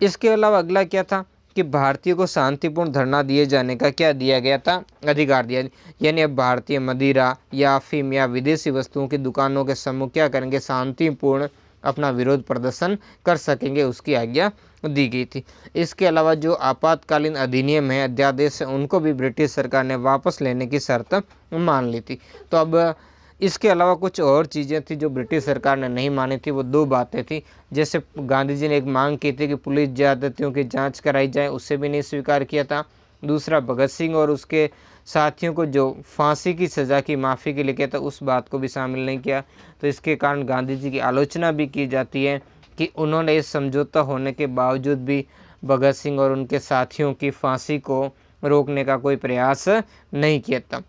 इसके अलावा अगला क्या था कि भारतीयों को शांतिपूर्ण धरना दिए जाने का क्या दिया गया था, अधिकार दिया। यानी अब भारतीय मदिरा या अफीम या विदेशी वस्तुओं की दुकानों के समूह क्या करेंगे, शांतिपूर्ण अपना विरोध प्रदर्शन कर सकेंगे, उसकी आज्ञा दी गई थी। इसके अलावा जो आपातकालीन अधिनियम है, अध्यादेश है, उनको भी ब्रिटिश सरकार ने वापस लेने की शर्त मान ली थी। तो अब इसके अलावा कुछ और चीज़ें थी जो ब्रिटिश सरकार ने नहीं मानी थी। वो 2 बातें थी, जैसे गांधी जी ने एक मांग की थी कि पुलिस ज्यादतियों की जांच कराई जाए, उससे भी नहीं स्वीकार किया था। दूसरा, भगत सिंह और उसके साथियों को जो फांसी की सज़ा की माफ़ी के लिए किया था, उस बात को भी शामिल नहीं किया। तो इसके कारण गांधी जी की आलोचना भी की जाती है कि उन्होंने इस समझौता होने के बावजूद भी भगत सिंह और उनके साथियों की फांसी को रोकने का कोई प्रयास नहीं किया था।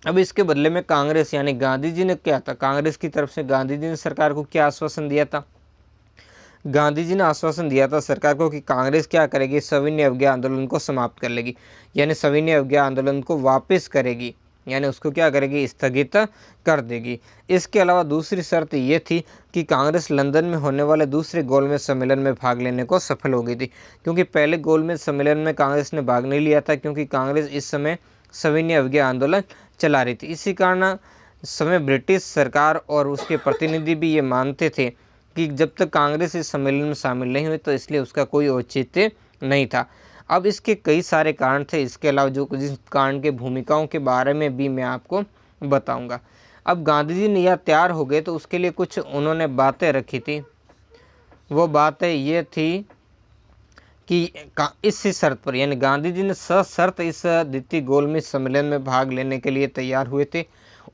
अब इसके बदले में कांग्रेस यानी गांधी जी ने क्या था, कांग्रेस की तरफ से गांधी जी ने सरकार को क्या आश्वासन दिया था, गांधी जी ने आश्वासन दिया था सरकार को कि कांग्रेस क्या करेगी, सविनय अवज्ञा आंदोलन को समाप्त कर लेगी, यानी सविनय अवज्ञा आंदोलन को वापस करेगी, यानी उसको क्या करेगी, स्थगित कर देगी। इसके अलावा दूसरी शर्त ये थी कि कांग्रेस लंदन में होने वाले दूसरे गोलमेज सम्मेलन में भाग लेने को सफल हो गई थी, क्योंकि पहले गोलमेज सम्मेलन में कांग्रेस ने भाग नहीं लिया था, क्योंकि कांग्रेस इस समय सविनय अवज्ञा आंदोलन चला रही थी। इसी कारण समय ब्रिटिश सरकार और उसके प्रतिनिधि भी ये मानते थे कि जब तक कांग्रेस इस सम्मेलन में शामिल नहीं हुई तो इसलिए उसका कोई औचित्य नहीं था। अब इसके कई सारे कारण थे, इसके अलावा जो जिस कारण के भूमिकाओं के बारे में भी मैं आपको बताऊंगा। अब गांधी जी ने यह तैयार हो गए तो उसके लिए कुछ उन्होंने बातें रखी थी। वो बातें ये थी कि इस शर्त पर, यानी गांधी जी ने सशर्त इस द्वितीय गोलमेज सम्मेलन में भाग लेने के लिए तैयार हुए थे।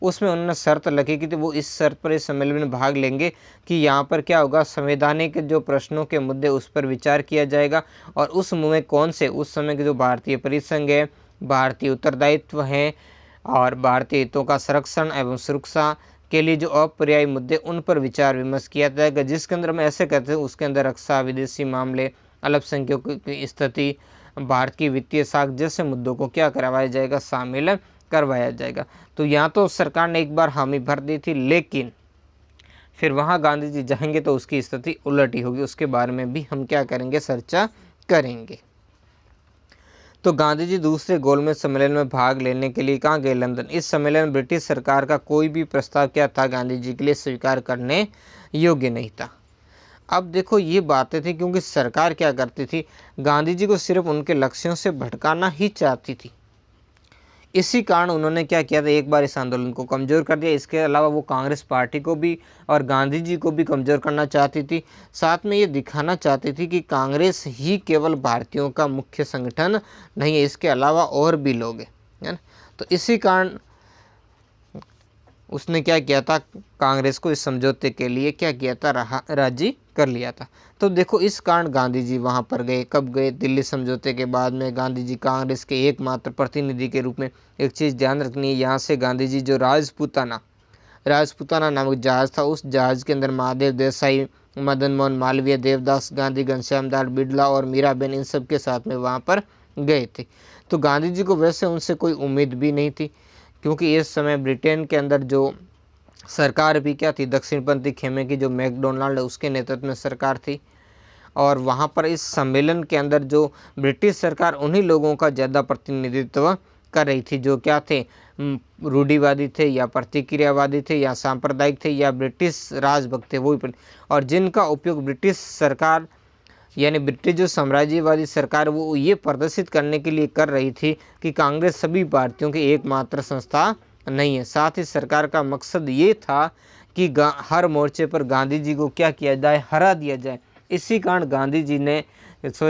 उसमें उन्होंने शर्त रखी कि वो इस शर्त पर इस सम्मेलन में भाग लेंगे कि यहाँ पर क्या होगा, संवैधानिक जो प्रश्नों के मुद्दे उस पर विचार किया जाएगा, और उस में कौन से उस समय के जो भारतीय परिसंघ है, भारतीय उत्तरदायित्व हैं और भारतीय हितों का संरक्षण एवं सुरक्षा के लिए जो अपर्यायी मुद्दे उन पर विचार विमर्श किया जाएगा, जिसके अंदर हम ऐसे कहते हैं उसके अंदर रक्षा, विदेशी मामले, अल्पसंख्यकों की स्थिति, भारत की वित्तीय साख जैसे मुद्दों को क्या करवाया जाएगा, शामिल करवाया जाएगा। तो यहाँ तो सरकार ने एक बार हामी भर दी थी, लेकिन फिर वहाँ गांधी जी जाएंगे तो उसकी स्थिति उलट ही होगी। उसके बारे में भी हम क्या करेंगे, चर्चा करेंगे। तो गांधी जी दूसरे गोलमेज सम्मेलन में भाग लेने के लिए कहाँ गए, लंदन। इस सम्मेलन में ब्रिटिश सरकार का कोई भी प्रस्ताव क्या था, गांधी जी के लिए स्वीकार करने योग्य नहीं था। अब देखो ये बातें थी क्योंकि सरकार क्या करती थी, गांधी जी को सिर्फ उनके लक्ष्यों से भटकाना ही चाहती थी। इसी कारण उन्होंने क्या किया था, एक बार इस आंदोलन को कमज़ोर कर दिया। इसके अलावा वो कांग्रेस पार्टी को भी और गांधी जी को भी कमज़ोर करना चाहती थी। साथ में ये दिखाना चाहती थी कि कांग्रेस ही केवल भारतीयों का मुख्य संगठन नहीं है, इसके अलावा और भी लोग हैं, है ना। तो इसी कारण उसने क्या किया था, कांग्रेस को इस समझौते के लिए क्या किया था, राजी कर लिया था। तो देखो इस कारण गांधी जी वहाँ पर गए। कब गए, दिल्ली समझौते के बाद में गांधी जी कांग्रेस के एकमात्र प्रतिनिधि के रूप में। एक चीज़ ध्यान रखनी है, यहाँ से गांधी जी जो राजपूताना नामक जहाज़ था, उस जहाज़ के अंदर महादेव देसाई, मदन मोहन मालवीय, देवदास गांधी, घनश्याम दास बिड़ला और मीराबेन, इन सब के साथ में वहाँ पर गए थे। तो गांधी जी को वैसे उनसे कोई उम्मीद भी नहीं थी, क्योंकि इस समय ब्रिटेन के अंदर जो सरकार भी क्या थी, दक्षिणपंथी खेमे की जो मैकडोनाल्ड है उसके नेतृत्व में सरकार थी। और वहाँ पर इस सम्मेलन के अंदर जो ब्रिटिश सरकार उन्हीं लोगों का ज़्यादा प्रतिनिधित्व कर रही थी जो क्या थे, रूढ़िवादी थे या प्रतिक्रियावादी थे या सांप्रदायिक थे या ब्रिटिश राजभक्त थे, वही। और जिनका उपयोग ब्रिटिश सरकार यानी ब्रिटिश जो साम्राज्यवादी सरकार वो ये प्रदर्शित करने के लिए कर रही थी कि कांग्रेस सभी भारतीयों की एकमात्र संस्था नहीं है। साथ ही सरकार का मकसद ये था कि हर मोर्चे पर गांधी जी को क्या किया जाए, हरा दिया जाए। इसी कारण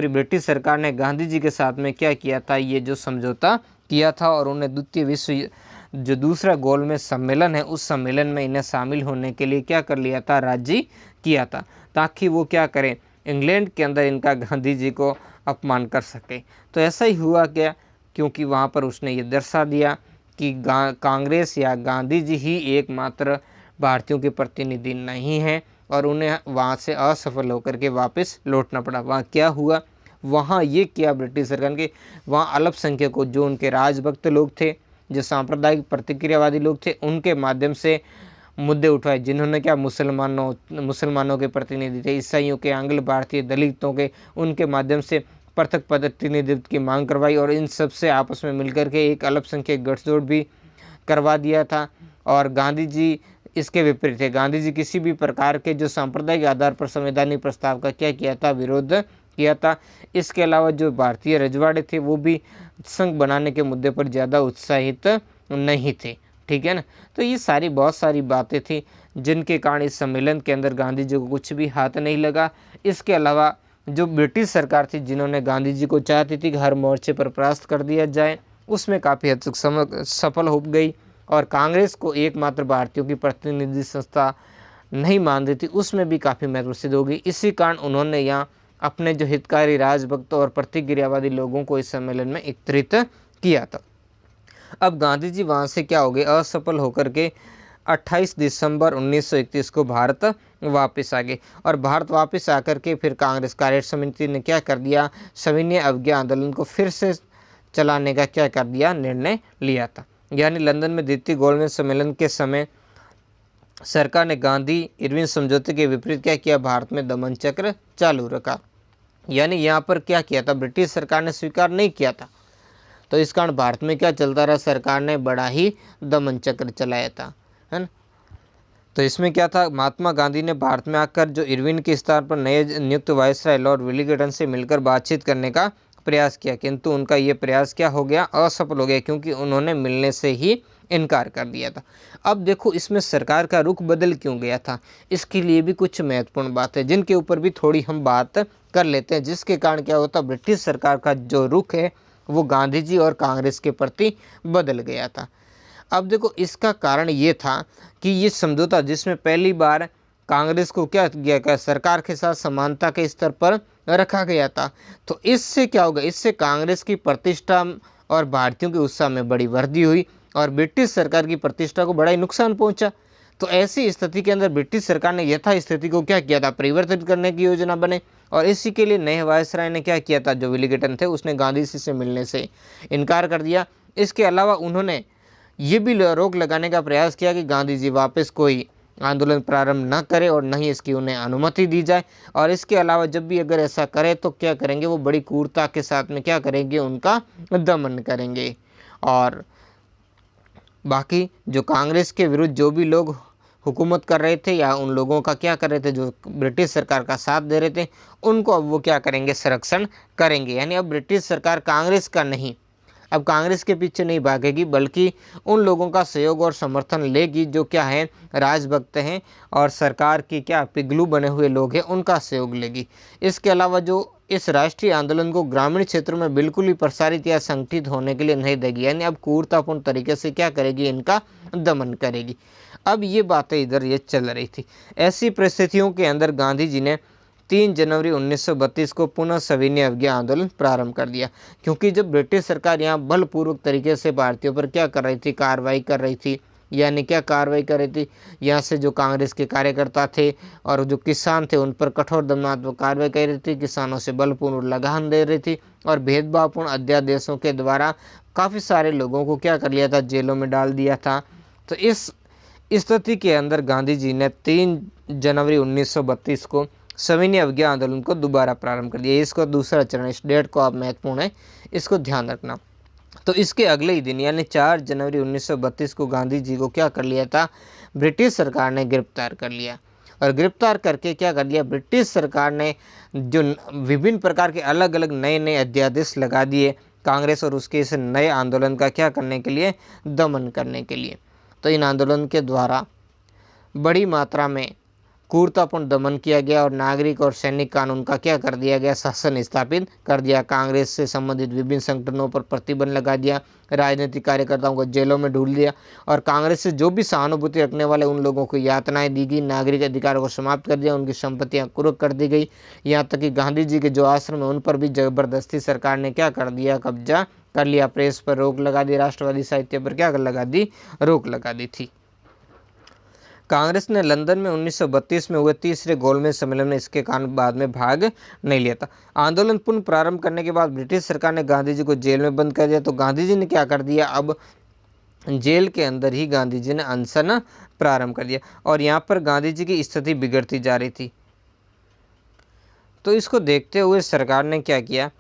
ब्रिटिश सरकार ने गांधी जी के साथ में क्या किया था, ये जो समझौता किया था, और उन्हें द्वितीय विश्व जो दूसरा गोलमेज सम्मेलन है उस सम्मेलन में इन्हें शामिल होने के लिए क्या कर लिया था, राजी किया था, ताकि वो क्या करें, इंग्लैंड के अंदर इनका गांधी जी को अपमान कर सके। तो ऐसा ही हुआ क्या, क्योंकि वहाँ पर उसने ये दर्शा दिया कि कांग्रेस या गांधी जी ही एकमात्र भारतीयों के प्रतिनिधि नहीं हैं, और उन्हें वहाँ से असफल होकर के वापस लौटना पड़ा। वहाँ क्या हुआ, वहाँ ये किया ब्रिटिश सरकार के, वहाँ अल्पसंख्यकों जो उनके राजभक्त लोग थे, जो सांप्रदायिक प्रतिक्रियावादी लोग थे, उनके माध्यम से मुद्दे उठवाए, जिन्होंने क्या मुसलमानों के प्रतिनिधि थे, ईसाइयों के, आंग्ल भारतीय, दलितों के, उनके माध्यम से पृथक प्रतिनिधित्व की मांग करवाई, और इन सब से आपस में मिलकर के एक अल्पसंख्यक गठजोड़ भी करवा दिया था। और गांधी जी इसके विपरीत थे, गांधी जी किसी भी प्रकार के जो सांप्रदायिक आधार पर संवैधानिक प्रस्ताव का क्या किया था, विरोध किया था। इसके अलावा जो भारतीय रजवाड़े थे वो भी संघ बनाने के मुद्दे पर ज़्यादा उत्साहित नहीं थे, ठीक है ना। तो ये सारी बहुत सारी बातें थी जिनके कारण इस सम्मेलन के अंदर गांधी जी को कुछ भी हाथ नहीं लगा। इसके अलावा जो ब्रिटिश सरकार थी, जिन्होंने गांधी जी को चाहती थी कि हर मोर्चे पर परास्त कर दिया जाए, उसमें काफ़ी हद तक सफल हो गई, और कांग्रेस को एकमात्र भारतीयों की प्रतिनिधि संस्था नहीं मान रही थी, उसमें भी काफ़ी महत्व सिद्ध हो गई। इसी कारण उन्होंने यहाँ अपने जो हितकारी राजभक्त और प्रतिक्रियावादी लोगों को इस सम्मेलन में एकत्रित किया था। अब गांधी जी वहाँ से क्या हो गए, असफल होकर के 28 दिसंबर 1931 को भारत वापस आ गए। और भारत वापस आकर के फिर कांग्रेस कार्य समिति ने क्या कर दिया, सविनय अवज्ञा आंदोलन को फिर से चलाने का क्या कर दिया, निर्णय लिया था। यानी लंदन में द्वितीय गोलमेज सम्मेलन के समय सरकार ने गांधी इरविन समझौते के विपरीत क्या किया, भारत में दमन चक्र चालू रखा। यानी यहाँ पर क्या किया था, ब्रिटिश सरकार ने स्वीकार नहीं किया था, तो इस कारण भारत में क्या चलता रहा, सरकार ने बड़ा ही दमन चक्र चलाया था, है ना। तो इसमें क्या था, महात्मा गांधी ने भारत में आकर जो इरविन के स्तर पर नए नियुक्त वायसराय लॉर्ड वेलिंगटन से मिलकर बातचीत करने का प्रयास किया, किंतु उनका ये प्रयास क्या हो गया, असफल हो गया, क्योंकि उन्होंने मिलने से ही इनकार कर दिया था। अब देखो इसमें सरकार का रुख बदल क्यों गया था, इसके लिए भी कुछ महत्वपूर्ण बात है जिनके ऊपर भी थोड़ी हम बात कर लेते हैं, जिसके कारण क्या होता, ब्रिटिश सरकार का जो रुख है वो गांधी जी और कांग्रेस के प्रति बदल गया था। अब देखो इसका कारण ये था कि ये समझौता जिसमें पहली बार कांग्रेस को क्या किया गया, सरकार के साथ समानता के स्तर पर रखा गया था, तो इससे क्या होगा, इससे कांग्रेस की प्रतिष्ठा और भारतीयों के उत्साह में बड़ी वृद्धि हुई और ब्रिटिश सरकार की प्रतिष्ठा को बड़ा ही नुकसान पहुंचा। तो ऐसी स्थिति के अंदर ब्रिटिश सरकार ने यथा स्थिति को क्या किया था, परिवर्तित करने की योजना बने, और इसी के लिए नए वायसराय ने क्या किया था, जो वेलिंगटन थे उसने गांधी जी से मिलने से इनकार कर दिया। इसके अलावा उन्होंने ये भी रोक लगाने का प्रयास किया कि गांधी जी वापस कोई आंदोलन प्रारंभ न करे और न ही इसकी उन्हें अनुमति दी जाए, और इसके अलावा जब भी अगर ऐसा करे तो क्या करेंगे, वो बड़ी क्रूरता के साथ में क्या करेंगे, उनका दमन करेंगे। और बाकी जो कांग्रेस के विरुद्ध जो भी लोग हुकूमत कर रहे थे या उन लोगों का क्या कर रहे थे, जो ब्रिटिश सरकार का साथ दे रहे थे, उनको अब वो क्या करेंगे, संरक्षण करेंगे। यानी अब ब्रिटिश सरकार कांग्रेस का नहीं, अब कांग्रेस के पीछे नहीं भागेगी, बल्कि उन लोगों का सहयोग और समर्थन लेगी जो क्या है, राजभक्त हैं और सरकार की क्या पिगलू बने हुए लोग हैं, उनका सहयोग लेगी। इसके अलावा जो इस राष्ट्रीय आंदोलन को ग्रामीण क्षेत्रों में बिल्कुल ही प्रसारित या संगठित होने के लिए नहीं देगी, यानी अब क्रूरतापूर्ण तरीके से क्या करेगी, इनका दमन करेगी। अब ये बातें इधर ये चल रही थी। ऐसी परिस्थितियों के अंदर गांधी जी ने 3 जनवरी 1932 को पुनः सविनय अवज्ञा आंदोलन प्रारंभ कर दिया, क्योंकि जब ब्रिटिश सरकार यहाँ बलपूर्वक तरीके से भारतीयों पर क्या कर रही थी, कार्रवाई कर रही थी। यानी क्या कार्रवाई कर रही थी, यहाँ से जो कांग्रेस के कार्यकर्ता थे और जो किसान थे उन पर कठोर दमनात्मक कार्रवाई कर रही थी, किसानों से बलपूर्वक लगान दे रही थी और भेदभावपूर्ण अध्यादेशों के द्वारा काफ़ी सारे लोगों को क्या कर लिया था, जेलों में डाल दिया था। तो इस स्थिति के अंदर गांधी जी ने 3 जनवरी 1932 को सविनय अवज्ञा आंदोलन को दोबारा प्रारंभ कर दिया। इसका दूसरा चरण, इस डेट को आप महत्वपूर्ण है, इसको ध्यान रखना। तो इसके अगले ही दिन यानी 4 जनवरी 1932 को गांधी जी को क्या कर लिया था, ब्रिटिश सरकार ने गिरफ्तार कर लिया। और गिरफ्तार करके क्या कर लिया, ब्रिटिश सरकार ने जो विभिन्न प्रकार के अलग अलग नए नए अध्यादेश लगा दिए कांग्रेस और उसके इस नए आंदोलन का क्या करने के लिए, दमन करने के लिए। तो इन आंदोलन के द्वारा बड़ी मात्रा में क्रूरतापूर्ण दमन किया गया और नागरिक और सैनिक कानून का क्या कर दिया गया, शासन स्थापित कर दिया। कांग्रेस से संबंधित विभिन्न संगठनों पर प्रतिबंध लगा दिया, राजनीतिक कार्यकर्ताओं को जेलों में ढूंढ दिया और कांग्रेस से जो भी सहानुभूति रखने वाले उन लोगों को यातनाएं दी गई, नागरिक अधिकारों को समाप्त कर दिया, उनकी संपत्तियां कुर्क कर दी गई। यहाँ तक कि गांधी जी के जो आश्रम है उन पर भी जबरदस्ती सरकार ने क्या कर दिया, कब्जा कर लिया। प्रेस पर रोक लगा दी, राष्ट्रवादी साहित्य पर क्या लगा दी, रोक लगा दी थी। कांग्रेस ने लंदन में 1932 में हुए तीसरे गोलमेज सम्मेलन में इसके कारण बाद में भाग नहीं लिया था। आंदोलन पुनः प्रारंभ करने के बाद ब्रिटिश सरकार ने गांधी जी को जेल में बंद कर दिया। तो गांधी जी ने क्या कर दिया, अब जेल के अंदर ही गांधी जी ने अनशन प्रारंभ कर दिया और यहाँ पर गांधी जी की स्थिति बिगड़ती जा रही थी। तो इसको देखते हुए सरकार ने क्या किया,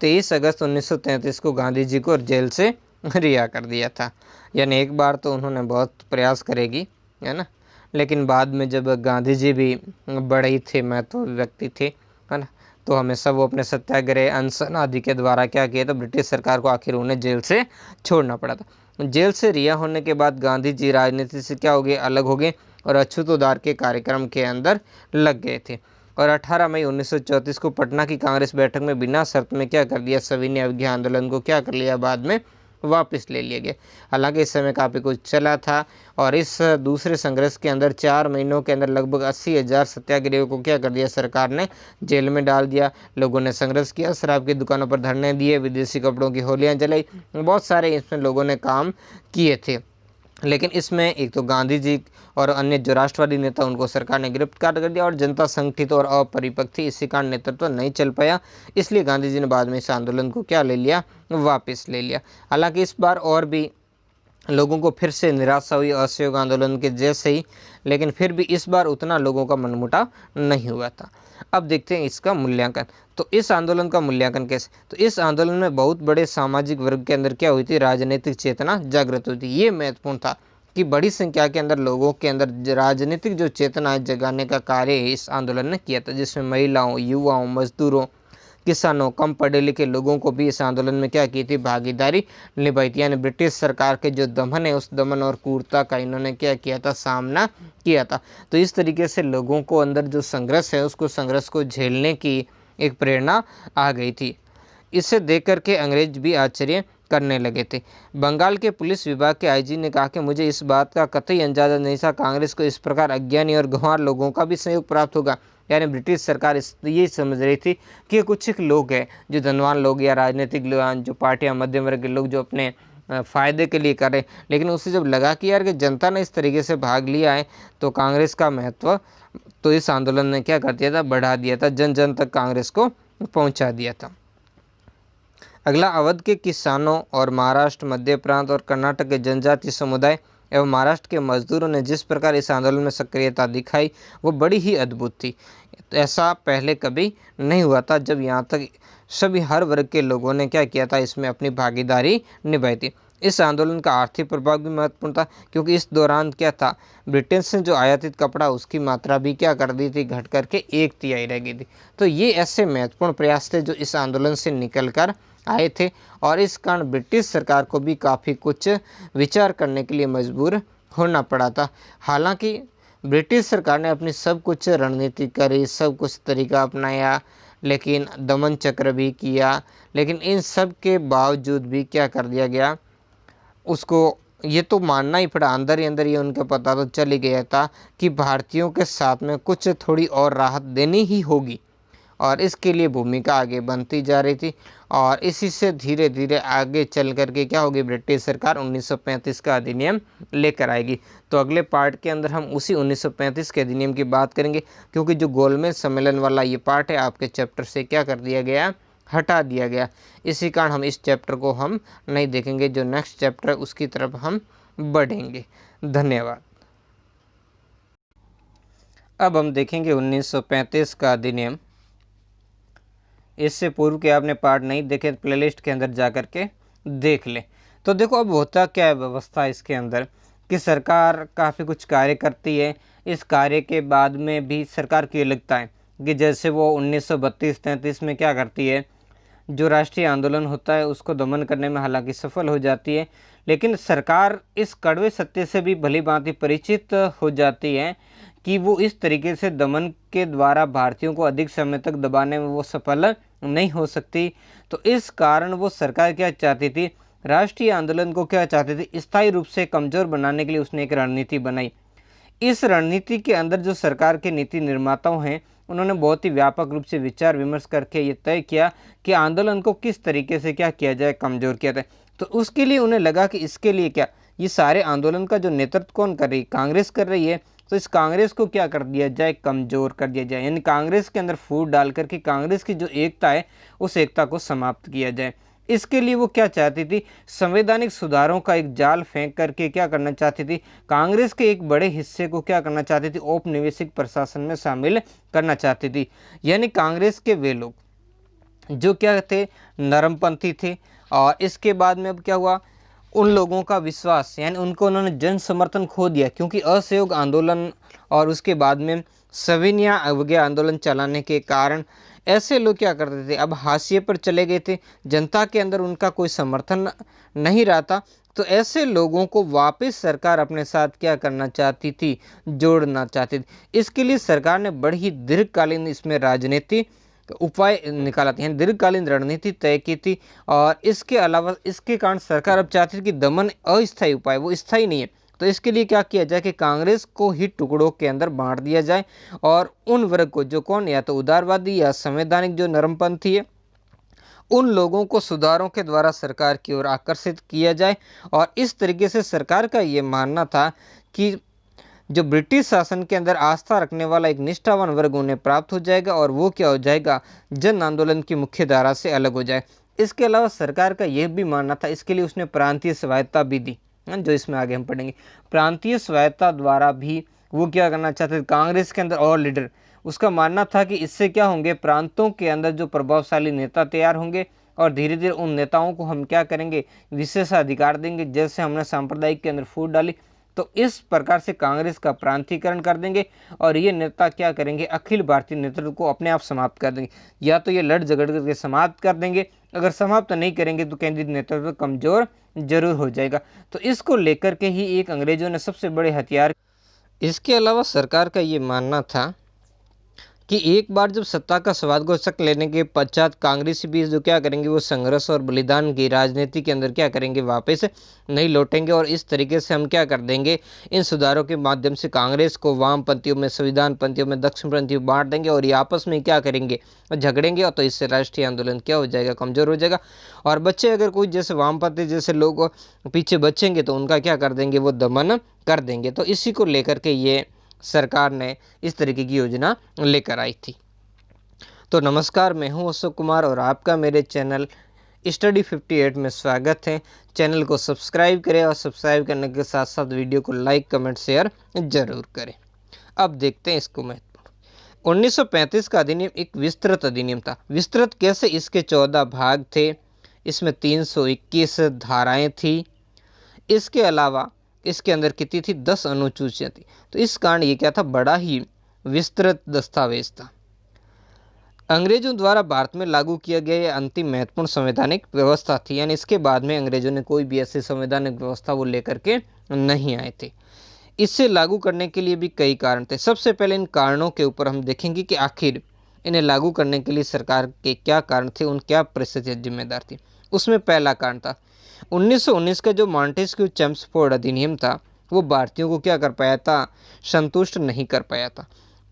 23 अगस्त 1933 को गांधी जी को जेल से रिहा कर दिया था। यानी एक बार तो उन्होंने बहुत प्रयास करेगी, है ना, लेकिन बाद में जब गांधी जी भी बड़े ही थे, महत्वपूर्ण व्यक्ति थे, है ना, तो हमेशा वो अपने सत्याग्रह अनशन आदि के द्वारा क्या किया, तो ब्रिटिश सरकार को आखिर उन्हें जेल से छोड़ना पड़ा था। जेल से रिहा होने के बाद गांधी जी राजनीति से क्या हो गए, अलग हो गए और अछूतोद्धार के कार्यक्रम के अंदर लग गए थे। और 18 मई 1934 को पटना की कांग्रेस बैठक में बिना शर्त में क्या कर दिया, सविनय अवज्ञा आंदोलन को क्या कर लिया, बाद में वापस ले लिया गया। हालांकि इस समय काफ़ी कुछ चला था और इस दूसरे संघर्ष के अंदर 4 महीनों के अंदर लगभग 80,000 सत्याग्रहियों को क्या कर दिया, सरकार ने जेल में डाल दिया। लोगों ने संघर्ष किया, शराब की दुकानों पर धरने दिए, विदेशी कपड़ों की होलियां जलाई, बहुत सारे इसमें लोगों ने काम किए थे। लेकिन इसमें एक तो गांधी जी और अन्य जो राष्ट्रवादी नेता उनको सरकार ने गिरफ्तार कर दिया और जनता संगठित और अपरिपक्व थी, इसी कारण नेतृत्व नहीं चल पाया। इसलिए गांधी जी ने बाद में इस आंदोलन को क्या ले लिया, वापस ले लिया। हालांकि इस बार और भी लोगों को फिर से निराशा हुई असहयोग आंदोलन के जैसे ही, लेकिन फिर भी इस बार उतना लोगों का मनमुटाव नहीं हुआ था। अब देखते हैं इसका मूल्यांकन। तो इस आंदोलन का मूल्यांकन कैसे, तो इस आंदोलन में बहुत बड़े सामाजिक वर्ग के अंदर क्या हुई थी, राजनीतिक चेतना जागृत हुई थी। ये महत्वपूर्ण था कि बड़ी संख्या के अंदर लोगों के अंदर राजनीतिक जो चेतना है जगाने का कार्य इस आंदोलन ने किया था, जिसमें महिलाओं, युवाओं, मजदूरों, किसानों, कम पढ़े लिखे लोगों को भी इस आंदोलन में क्या की थी, भागीदारी निभाई थी। यानी ब्रिटिश सरकार के जो दमन है, उस दमन और क्रूरता का इन्होंने क्या किया था, सामना किया था। तो इस तरीके से लोगों को अंदर जो संघर्ष है, उसको संघर्ष को झेलने की एक प्रेरणा आ गई थी। इसे देख करके अंग्रेज भी आश्चर्य करने लगे थे। बंगाल के पुलिस विभाग के आईजी ने कहा कि मुझे इस बात का कतई अंदाजा नहीं था, कांग्रेस को इस प्रकार अज्ञानी और गंवार लोगों का भी सहयोग प्राप्त होगा। यानी ब्रिटिश सरकार ये समझ रही थी कि कुछ एक लोग हैं जो धनवान लोग या राजनीतिक लोग, जो पार्टियां मध्यम वर्ग के लोग जो अपने फ़ायदे के लिए करें। लेकिन उसे जब लगा कि यार कि जनता ने इस तरीके से भाग लिया है, तो कांग्रेस का महत्व तो इस आंदोलन ने क्या कर दिया था, बढ़ा दिया था, जन जन तक कांग्रेस को पहुंचा दिया था। अगला, अवध के किसानों और महाराष्ट्र, मध्य प्रांत और कर्नाटक के जनजातीय समुदाय एवं महाराष्ट्र के मजदूरों ने जिस प्रकार इस आंदोलन में सक्रियता दिखाई, वो बड़ी ही अद्भुत थी। ऐसा पहले कभी नहीं हुआ था, जब यहाँ तक सभी हर वर्ग के लोगों ने क्या किया था, इसमें अपनी भागीदारी निभाई थी। इस आंदोलन का आर्थिक प्रभाव भी महत्वपूर्ण था, क्योंकि इस दौरान क्या था, ब्रिटेन से जो आयातित कपड़ा उसकी मात्रा भी क्या कर दी थी, घट करके 1/3 रह गई थी। तो ये ऐसे महत्वपूर्ण प्रयास थे जो इस आंदोलन से निकल कर आए थे और इस कारण ब्रिटिश सरकार को भी काफ़ी कुछ विचार करने के लिए मजबूर होना पड़ा था। हालांकि ब्रिटिश सरकार ने अपनी सब कुछ रणनीति करी, सब कुछ तरीका अपनाया, लेकिन दमन चक्र भी किया, लेकिन इन सब के बावजूद भी क्या कर दिया गया, उसको ये तो मानना ही पड़ा, अंदर ही अंदर ये उनके पता तो चल ही गया था कि भारतीयों के साथ में कुछ थोड़ी और राहत देनी ही होगी, और इसके लिए भूमिका आगे बनती जा रही थी। और इसी से धीरे धीरे आगे चल करके क्या होगी, ब्रिटिश सरकार 1935 का अधिनियम लेकर आएगी। तो अगले पार्ट के अंदर हम उसी 1935 के अधिनियम की बात करेंगे, क्योंकि जो गोलमेज सम्मेलन वाला ये पार्ट है आपके चैप्टर से क्या कर दिया गया, हटा दिया गया। इसी कारण हम इस चैप्टर को हम नहीं देखेंगे, जो नेक्स्ट चैप्टर है उसकी तरफ हम बढ़ेंगे। धन्यवाद। अब हम देखेंगे 1935 का अधिनियम। इससे पूर्व के आपने पार्ट नहीं देखे, प्लेलिस्ट के अंदर जा कर के देख लें। तो देखो अब होता क्या है व्यवस्था इसके अंदर, कि सरकार काफ़ी कुछ कार्य करती है। इस कार्य के बाद में भी सरकार को ये लगता है कि जैसे वो 1932-33 में क्या करती है, जो राष्ट्रीय आंदोलन होता है उसको दमन करने में हालांकि सफल हो जाती है, लेकिन सरकार इस कड़वे सत्य से भी भली भांति परिचित हो जाती है कि वो इस तरीके से दमन के द्वारा भारतीयों को अधिक समय तक दबाने में वो सफल नहीं हो सकती। तो इस कारण वो सरकार क्या चाहती थी, राष्ट्रीय आंदोलन को क्या चाहती थी, स्थायी रूप से कमज़ोर बनाने के लिए उसने एक रणनीति बनाई। इस रणनीति के अंदर जो सरकार के नीति निर्माताओं हैं, उन्होंने बहुत ही व्यापक रूप से विचार विमर्श करके ये तय किया कि आंदोलन को किस तरीके से क्या किया जाए, कमज़ोर किया जाए। तो उसके लिए उन्हें लगा कि इसके लिए क्या, ये सारे आंदोलन का जो नेतृत्व कौन कर रही है, कांग्रेस कर रही है, तो इस कांग्रेस को क्या कर दिया जाए, कमज़ोर कर दिया जाए। यानी कांग्रेस के अंदर फूट डाल करके कांग्रेस की जो एकता है उस एकता को समाप्त किया जाए। इसके लिए वो क्या चाहती थी, संवैधानिक सुधारों का एक जाल फेंक करके क्या करना चाहती थी, कांग्रेस के एक बड़े हिस्से को क्या करना चाहती थी, औपनिवेशिक प्रशासन में शामिल करना चाहती थी। यानी कांग्रेस के वे लोग जो क्या थे, नरमपंथी थे। और इसके बाद में अब क्या हुआ, उन लोगों का विश्वास, यानी उनको उन्होंने जन समर्थन खो दिया, क्योंकि असहयोग आंदोलन और उसके बाद में सविनय अवज्ञा आंदोलन चलाने के कारण ऐसे लोग क्या करते थे, अब हाशिए पर चले गए थे, जनता के अंदर उनका कोई समर्थन नहीं रहा था। तो ऐसे लोगों को वापस सरकार अपने साथ क्या करना चाहती थी, जोड़ना चाहती थी। इसके लिए सरकार ने बड़ी ही दीर्घकालीन इसमें राजनीति उपाय निकाला था, यानी दीर्घकालीन रणनीति तय की थी। और इसके अलावा इसके कारण सरकार अब चाहती थी कि दमन अस्थायी उपाय, वो स्थायी नहीं है। तो इसके लिए क्या किया जाए कि कांग्रेस को ही टुकड़ों के अंदर बांट दिया जाए और उन वर्ग को जो कौन या तो उदारवादी या संवैधानिक जो नरमपंथी है, उन लोगों को सुधारों के द्वारा सरकार की ओर आकर्षित किया जाए। और इस तरीके से सरकार का ये मानना था कि जो ब्रिटिश शासन के अंदर आस्था रखने वाला एक निष्ठावान वर्ग उन्हें प्राप्त हो जाएगा और वो क्या हो जाएगा, जन आंदोलन की मुख्य धारा से अलग हो जाए। इसके अलावा सरकार का यह भी मानना था, इसके लिए उसने प्रांतीय स्वायत्ता भी दी, जो इसमें आगे हम पढ़ेंगे। प्रांतीय स्वायत्ता द्वारा भी वो क्या करना चाहते थे, कांग्रेस के अंदर और लीडर, उसका मानना था कि इससे क्या होंगे, प्रांतों के अंदर जो प्रभावशाली नेता तैयार होंगे और धीरे धीरे उन नेताओं को हम क्या करेंगे, विशेषाधिकार देंगे, जैसे हमने सांप्रदायिक के अंदर फूट डाली। तो इस प्रकार से कांग्रेस का प्रांतीयकरण कर देंगे और ये नेता क्या करेंगे, अखिल भारतीय नेतृत्व को अपने आप समाप्त कर देंगे। या तो ये लड़ झगड़ करके समाप्त कर देंगे, अगर समाप्त नहीं करेंगे तो केंद्रीय नेतृत्व कमजोर जरूर हो जाएगा। तो इसको लेकर के ही एक अंग्रेजों ने सबसे बड़े हथियार। इसके अलावा सरकार का ये मानना था कि एक बार जब सत्ता का स्वाद को चख लेने के पश्चात कांग्रेसी भी जो क्या करेंगे, वो संघर्ष और बलिदान की राजनीति के अंदर क्या करेंगे, वापस नहीं लौटेंगे। और इस तरीके से हम क्या कर देंगे, इन सुधारों के माध्यम से कांग्रेस को वामपंथियों में, संविधान पंथियों में, दक्षिणपंथियों बांट देंगे और ये आपस में क्या करेंगे, झगड़ेंगे। और तो इससे राष्ट्रीय आंदोलन क्या हो जाएगा, कमजोर हो जाएगा। और बच्चे अगर कोई जैसे वामपंथी जैसे लोग पीछे बचेंगे तो उनका क्या कर देंगे, वो दमन कर देंगे। तो इसी को लेकर के ये सरकार ने इस तरीके की योजना लेकर आई थी। तो नमस्कार, मैं हूं अशोक कुमार और आपका मेरे चैनल स्टडी 58 में स्वागत है। चैनल को सब्सक्राइब करें और सब्सक्राइब करने के साथ साथ वीडियो को लाइक, कमेंट, शेयर जरूर करें। अब देखते हैं इसको महत्वपूर्ण। 1935 का अधिनियम एक विस्तृत अधिनियम था। विस्तृत कैसे, इसके 14 भाग थे, इसमें 321 धाराएं थी। इसके अलावा इसके अंदर कितनी थी, 10 अनुसूचियाँ थी। तो इस कारण ये क्या था, बड़ा ही विस्तृत दस्तावेज था। अंग्रेजों द्वारा भारत में लागू किया गया यह अंतिम महत्वपूर्ण संवैधानिक व्यवस्था थी, यानी इसके बाद में अंग्रेजों ने कोई भी ऐसी संवैधानिक व्यवस्था वो लेकर के नहीं आए थे। इससे लागू करने के लिए भी कई कारण थे। सबसे पहले इन कारणों के ऊपर हम देखेंगे कि आखिर इन्हें लागू करने के लिए सरकार के क्या कारण थे, उन क्या परिस्थितियाँ जिम्मेदार थी। उसमें पहला कारण था 1919 का जो मॉन्टेस्क्यू चेम्सफोर्ड अधिनियम था, वो भारतीयों को क्या कर पाया था, संतुष्ट नहीं कर पाया था।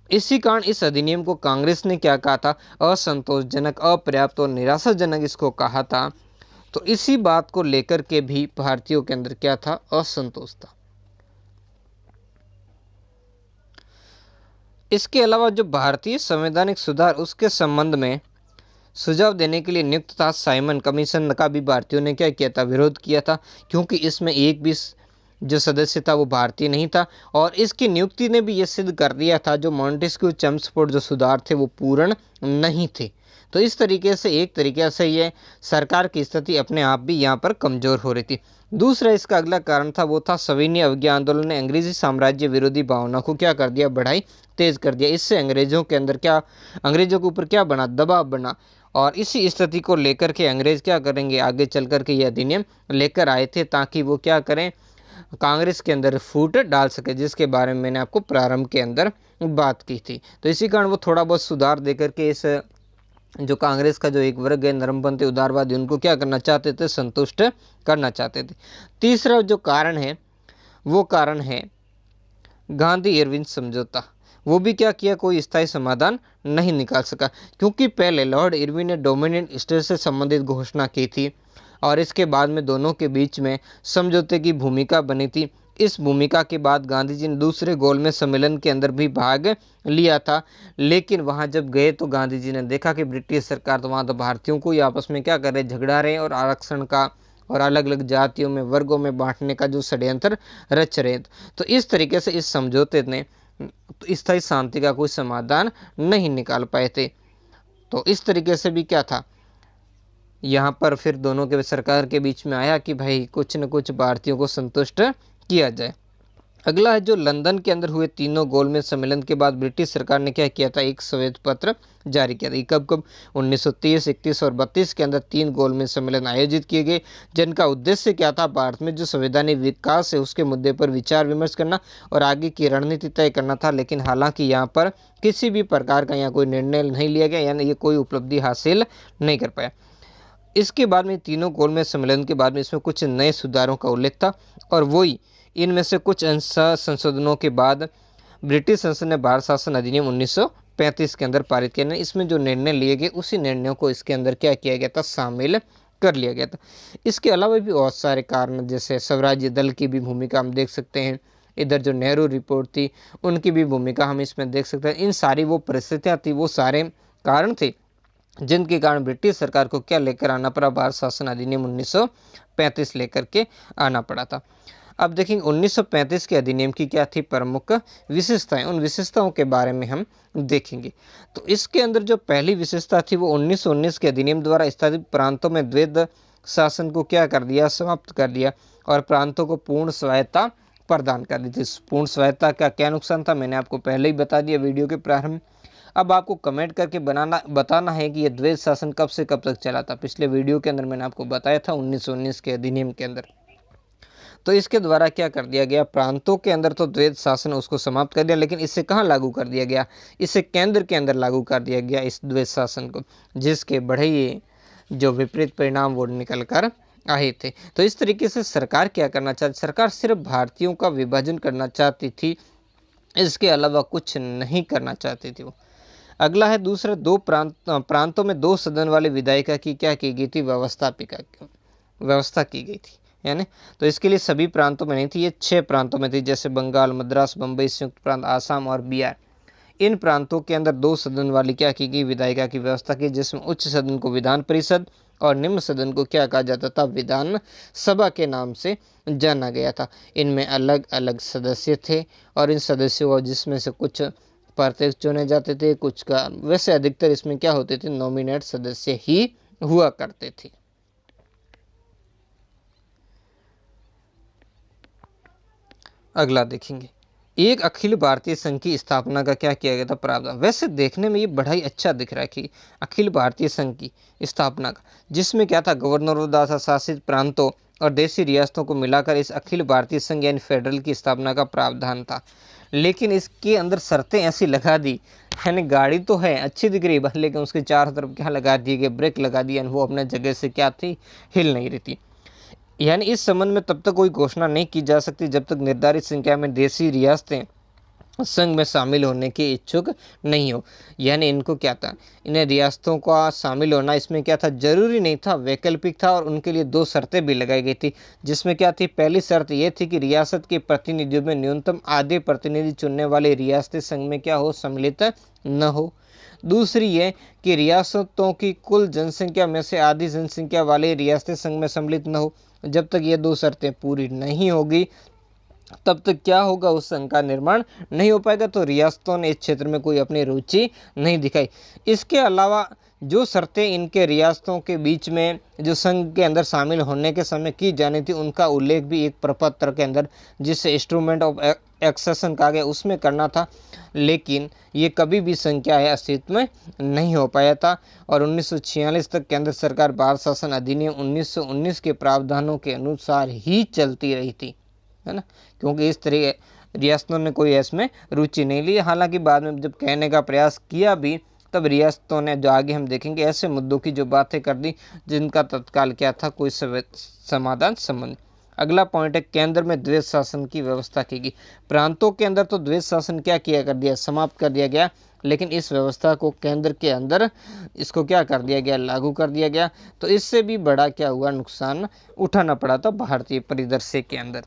इसी कारण इस अधिनियम को कांग्रेस ने क्या कहा था, असंतोषजनक, अपर्याप्त और निराशाजनक इसको कहा था। तो इसी बात को लेकर के भी भारतीयों के अंदर क्या था, असंतोष था। इसके अलावा जो भारतीय संवैधानिक सुधार उसके संबंध में सुझाव देने के लिए नियुक्त था साइमन कमीशन का भी भारतीयों ने क्या किया था, विरोध किया था, क्योंकि इसमें एक भी जो सदस्य था वो भारतीय नहीं था। और इसकी नियुक्ति ने भी ये सिद्ध कर दिया था जो मॉन्टेस्क्यू चेम्सफोर्ड जो सुधार थे वो पूर्ण नहीं थे। तो इस तरीके से एक तरीके से ये सरकार की स्थिति अपने आप भी यहाँ पर कमज़ोर हो रही थी। दूसरा इसका अगला कारण था वो था सविनय अवज्ञा आंदोलन ने अंग्रेजी साम्राज्य विरोधी भावना को क्या कर दिया, बढ़ाई, तेज कर दिया। इससे अंग्रेजों के अंदर क्या, अंग्रेजों के ऊपर क्या बना, दबाव बना। और इसी स्थिति को लेकर के अंग्रेज क्या करेंगे, आगे चल कर के ये अधिनियम लेकर आए थे ताकि वो क्या करें, कांग्रेस के अंदर फूट डाल सके, जिसके बारे में मैंने आपको प्रारंभ के अंदर बात की थी। तो इसी कारण वो थोड़ा बहुत सुधार देकर के इस जो कांग्रेस का जो एक वर्ग है नरमपंथी उदारवादी, उनको क्या करना चाहते थे, संतुष्ट करना चाहते थे। तीसरा जो कारण है वो कारण है गांधी इरविन समझौता। वो भी क्या किया, कोई स्थायी समाधान नहीं निकाल सका, क्योंकि पहले लॉर्ड इरविन ने डोमिनेंट स्टेट से संबंधित घोषणा की थी और इसके बाद में दोनों के बीच में समझौते की भूमिका बनी थी। इस भूमिका के बाद गांधी जी ने दूसरे गोलमेज सम्मेलन के अंदर भी भाग लिया था, लेकिन वहां जब गए तो गांधी जी ने देखा कि ब्रिटिश सरकार तो वहां तो भारतीयों को ही आपस में क्या कर रहे, झगड़ा रहे और आरक्षण का और अलग अलग जातियों में, वर्गों में बांटने का जो षड्यंत्र रच रहे। तो इस तरीके से इस समझौते ने तो स्थायी शांति का कोई समाधान नहीं निकाल पाए थे। तो इस तरीके से भी क्या था, यहाँ पर फिर दोनों के सरकार के बीच में आया कि भाई कुछ न कुछ भारतीयों को संतुष्ट किया जाए। अगला है जो लंदन के अंदर हुए तीनों गोलमेज सम्मेलन के बाद ब्रिटिश सरकार ने क्या किया था, एक श्वेत पत्र जारी किया था। ये कब कब 1930, 31 और 32 के अंदर 3 गोलमेज सम्मेलन आयोजित किए गए, जिनका उद्देश्य क्या था, भारत में जो संवैधानिक विकास है उसके मुद्दे पर विचार विमर्श करना और आगे की रणनीति तय करना था। लेकिन हालांकि यहाँ पर किसी भी प्रकार का यहाँ कोई निर्णय नहीं लिया गया, यानी ये कोई उपलब्धि हासिल नहीं कर पाया। इसके बाद में तीनों गोलमेज सम्मेलन के बाद में इसमें कुछ नए सुधारों का उल्लेख था, और वही इनमें से कुछ संशोधनों के बाद ब्रिटिश संसद ने भारत शासन अधिनियम 1935 के अंदर पारित किया। इसमें जो निर्णय लिए गए उसी निर्णयों को इसके अंदर क्या किया गया था, शामिल कर लिया गया था। इसके अलावा भी बहुत सारे कारण, जैसे स्वराज्य दल की भी भूमिका हम देख सकते हैं, इधर जो नेहरू रिपोर्ट थी उनकी भी भूमिका हम इसमें देख सकते हैं। इन सारी वो परिस्थितियाँ थी, वो सारे कारण थे जिनके कारण ब्रिटिश सरकार को क्या लेकर आना पड़ा, भारत शासन अधिनियम 1935 लेकर के आना पड़ा था। अब देखेंगे 1935 के अधिनियम की क्या थी प्रमुख विशेषताएं, उन विशेषताओं के बारे में हम देखेंगे। तो इसके अंदर जो पहली विशेषता थी वो 1919 के अधिनियम द्वारा स्थापित प्रांतों में द्वैध शासन को क्या कर दिया, समाप्त कर दिया, और प्रांतों को पूर्ण स्वायत्ता प्रदान कर दी थी। पूर्ण स्वायत्ता का क्या नुकसान था, मैंने आपको पहले ही बता दिया वीडियो के प्रारंभ। अब आपको कमेंट करके बताना है कि यह द्वैध शासन कब से कब तक चला था। पिछले वीडियो के अंदर मैंने आपको बताया था 1919 के अधिनियम के अंदर। तो इसके द्वारा क्या कर दिया गया, प्रांतों के अंदर तो द्वैध शासन उसको समाप्त कर दिया, लेकिन इसे कहाँ लागू कर दिया गया, इसे केंद्र के अंदर लागू कर दिया गया इस द्वैध शासन को, जिसके बड़े ये जो विपरीत परिणाम वो निकल कर आए थे। तो इस तरीके से सरकार क्या करना चाहती, सरकार सिर्फ भारतीयों का विभाजन करना चाहती थी, इसके अलावा कुछ नहीं करना चाहती थी वो। अगला है दूसरा, प्रांतों में 2 सदन वाले विधायिका की क्या की गई थी, व्यवस्था की गई थी, यानी तो इसके लिए सभी प्रांतों में नहीं थी, ये 6 प्रांतों में थी, जैसे बंगाल, मद्रास, बम्बई, संयुक्त प्रांत, आसाम और बिहार। इन प्रांतों के अंदर 2 सदन वाली क्या की गई, विधायिका की व्यवस्था की, जिसमें उच्च सदन को विधान परिषद और निम्न सदन को क्या कहा जाता था, विधान सभा के नाम से जाना गया था। इनमें अलग अलग सदस्य थे, और इन सदस्यों को जिसमें से कुछ प्रत्यक्ष चुने जाते थे, कुछ का वैसे अधिकतर इसमें क्या होते थे, नॉमिनेट सदस्य ही हुआ करते थे। अगला देखेंगे, एक अखिल भारतीय संघ की स्थापना का क्या किया गया था, प्रावधान। वैसे देखने में ये बड़ा ही अच्छा दिख रहा है कि अखिल भारतीय संघ की स्थापना का, जिसमें क्या था, गवर्नरों द्वारा शासित प्रांतों और देशी रियासतों को मिलाकर इस अखिल भारतीय संघ यानी फेडरल की स्थापना का प्रावधान था। लेकिन इसके अंदर शर्तें ऐसी लगा दी, यानी गाड़ी तो है अच्छी दिख रही है, लेकिन उसके चारों तरफ क्या लगा दिए गए, ब्रेक लगा दिया, वो अपने जगह से क्या थी, हिल नहीं रही थी। यानी इस संबंध में तब तक कोई घोषणा नहीं की जा सकती जब तक निर्धारित संख्या में देशी रियासतें संघ में शामिल होने के इच्छुक नहीं हो। यानी इनको क्या था, इन्हें रियासतों का शामिल होना इसमें क्या था, जरूरी नहीं था, वैकल्पिक था, और उनके लिए 2 शर्तें भी लगाई गई थी, जिसमें क्या थी, पहली शर्त ये थी कि रियासत के प्रतिनिधियों में न्यूनतम आधे प्रतिनिधि चुनने वाले रियासती संघ में क्या हो, सम्मिलित न हो। दूसरी ये कि रियासतों की कुल जनसंख्या में से आधी जनसंख्या वाले रियासती संघ में सम्मिलित न हो। जब तक ये 2 शर्तें पूरी नहीं होगी तब तक क्या होगा, उस संघ का निर्माण नहीं हो पाएगा। तो रियासतों ने इस क्षेत्र में कोई अपनी रुचि नहीं दिखाई। इसके अलावा जो शर्तें इनके रियासतों के बीच में जो संघ के अंदर शामिल होने के समय की जानी थी, उनका उल्लेख भी एक प्रपत्र के अंदर, जिससे इंस्ट्रूमेंट ऑफ एक्सेशन कहा गया, उसमें करना था। लेकिन ये कभी भी संघ क्या है, अस्तित्व में नहीं हो पाया था। और 1946 तक केंद्र सरकार भारत शासन अधिनियम 1919 के प्रावधानों के अनुसार ही चलती रही थी, है ना, क्योंकि इस तरह रियासतों ने कोई इसमें रुचि नहीं ली। हालांकि बाद में जब कहने का प्रयास किया भी, तब रियासतों ने, जो आगे हम देखेंगे, ऐसे मुद्दों की जो बातें कर दी जिनका तत्काल क्या था, कोई समाधान संबंध। अगला पॉइंट है, केंद्र में द्वैध शासन की व्यवस्था की गई। प्रांतों के अंदर तो द्वैध शासन क्या किया कर दिया, समाप्त कर दिया गया, लेकिन इस व्यवस्था को केंद्र के अंदर इसको क्या कर दिया गया, लागू कर दिया गया। तो इससे भी बड़ा क्या हुआ, नुकसान उठाना पड़ा था भारतीय परिदृश्य के अंदर।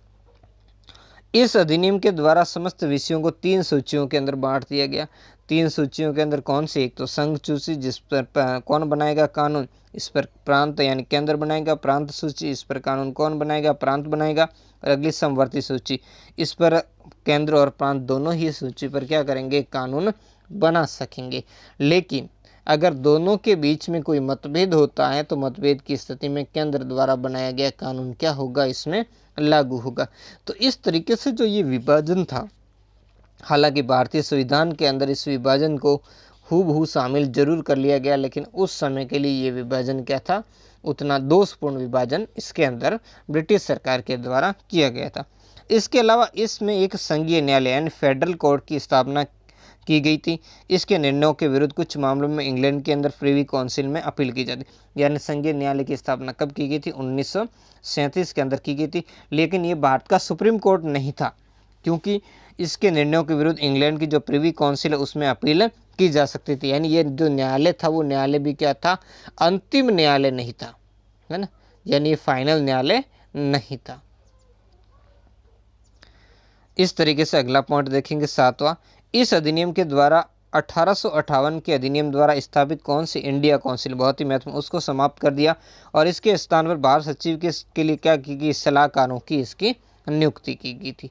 इस अधिनियम के द्वारा समस्त विषयों को 3 सूचियों के अंदर बांट दिया गया। 3 सूचियों के अंदर कौन सी, एक तो संघ सूची, जिस पर कौन बनाएगा, कानून, इस पर प्रांत यानी केंद्र बनाएगा। प्रांत सूची, इस पर कानून कौन बनाएगा, प्रांत बनाएगा। और अगली समवर्ती सूची, इस पर केंद्र और प्रांत दोनों ही सूची पर क्या करेंगे, कानून बना सकेंगे। लेकिन अगर दोनों के बीच में कोई मतभेद होता है, तो मतभेद की स्थिति में केंद्र द्वारा बनाया गया कानून क्या होगा, इसमें लागू होगा। तो इस तरीके से जो ये विभाजन था, हालांकि भारतीय संविधान के अंदर इस विभाजन को हूबहू शामिल जरूर कर लिया गया, लेकिन उस समय के लिए ये विभाजन क्या था, उतना दोषपूर्ण विभाजन इसके अंदर ब्रिटिश सरकार के द्वारा किया गया था। इसके अलावा इसमें एक संघीय न्यायालय यानी फेडरल कोर्ट की स्थापना की गई थी। इसके निर्णयों के विरुद्ध कुछ मामलों में इंग्लैंड के अंदर प्रिवी काउंसिल में अपील की जाती, यानी संघीय न्यायालय की स्थापना कब की गई थी, 1937 के अंदर की गई थी। लेकिन ये भारत का सुप्रीम कोर्ट नहीं था, क्योंकि इसके निर्णयों के विरुद्ध इंग्लैंड की जो प्रिवी काउंसिल है उसमें अपील की जा सकती थी। यानी ये जो न्यायालय था वो न्यायालय भी क्या था, अंतिम न्यायालय नहीं था, है ना, यानी ये फाइनल न्यायालय नहीं था। इस तरीके से अगला पॉइंट देखेंगे 7वां, इस अधिनियम के द्वारा 1858 के अधिनियम द्वारा स्थापित कौन सी इंडिया काउंसिल, बहुत ही महत्वपूर्ण, उसको समाप्त कर दिया और इसके स्थान पर भारत सचिव के लिए क्या की गई, सलाहकारों की इसकी नियुक्ति की गई थी।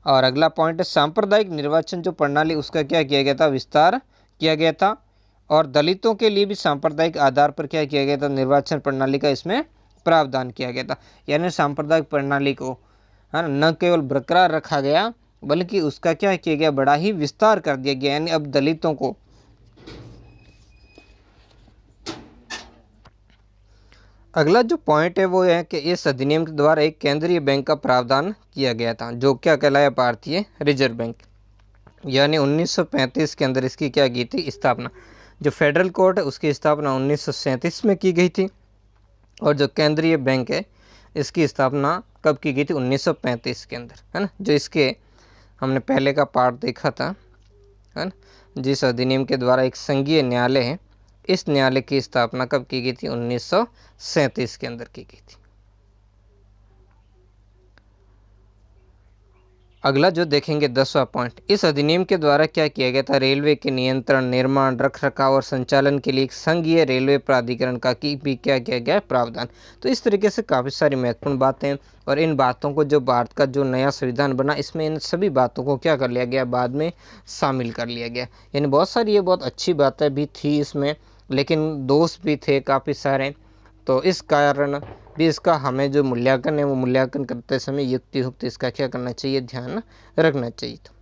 और अगला पॉइंट है सांप्रदायिक निर्वाचन जो प्रणाली उसका क्या किया गया था, विस्तार किया गया था और दलितों के लिए भी सांप्रदायिक आधार पर क्या किया गया था, निर्वाचन प्रणाली का इसमें प्रावधान किया गया था। यानी सांप्रदायिक प्रणाली को है न केवल बरकरार रखा गया बल्कि उसका क्या किया गया, बड़ा ही विस्तार कर दिया गया। यानी अब दलितों को अगला जो पॉइंट है वो है कि इस अधिनियम के द्वारा एक केंद्रीय बैंक का प्रावधान किया गया था जो क्या कहलाया, भारतीय रिजर्व बैंक। यानी 1935 के अंदर इसकी क्या की थी, स्थापना। जो फेडरल कोर्ट है उसकी स्थापना 1937 में की गई थी और जो केंद्रीय बैंक है इसकी स्थापना कब की गई थी, 1935 के अंदर, है ना। जो इसके हमने पहले का पार्ट देखा था, है ना, जिस अधिनियम के द्वारा एक संघीय न्यायालय है, इस न्यायालय की स्थापना कब की गई थी, 1937 के अंदर की गई थी। अगला जो देखेंगे 10वां पॉइंट, इस अधिनियम के द्वारा क्या किया गया था, रेलवे के नियंत्रण, निर्माण, रखरखाव और संचालन के लिए एक संघीय रेलवे प्राधिकरण का की भी क्या किया गया, प्रावधान। तो इस तरीके से काफ़ी सारी महत्वपूर्ण बातें और इन बातों को जो भारत का जो नया संविधान बना इसमें इन सभी बातों को क्या कर लिया गया, बाद में शामिल कर लिया गया। यानी बहुत सारी ये बहुत अच्छी बातें भी थी इसमें, लेकिन दोष भी थे काफ़ी सारे। तो इस कारण भी इसका हमें जो मूल्यांकन है वो मूल्यांकन करते समय युक्ति इसका क्या करना चाहिए, ध्यान रखना चाहिए। तो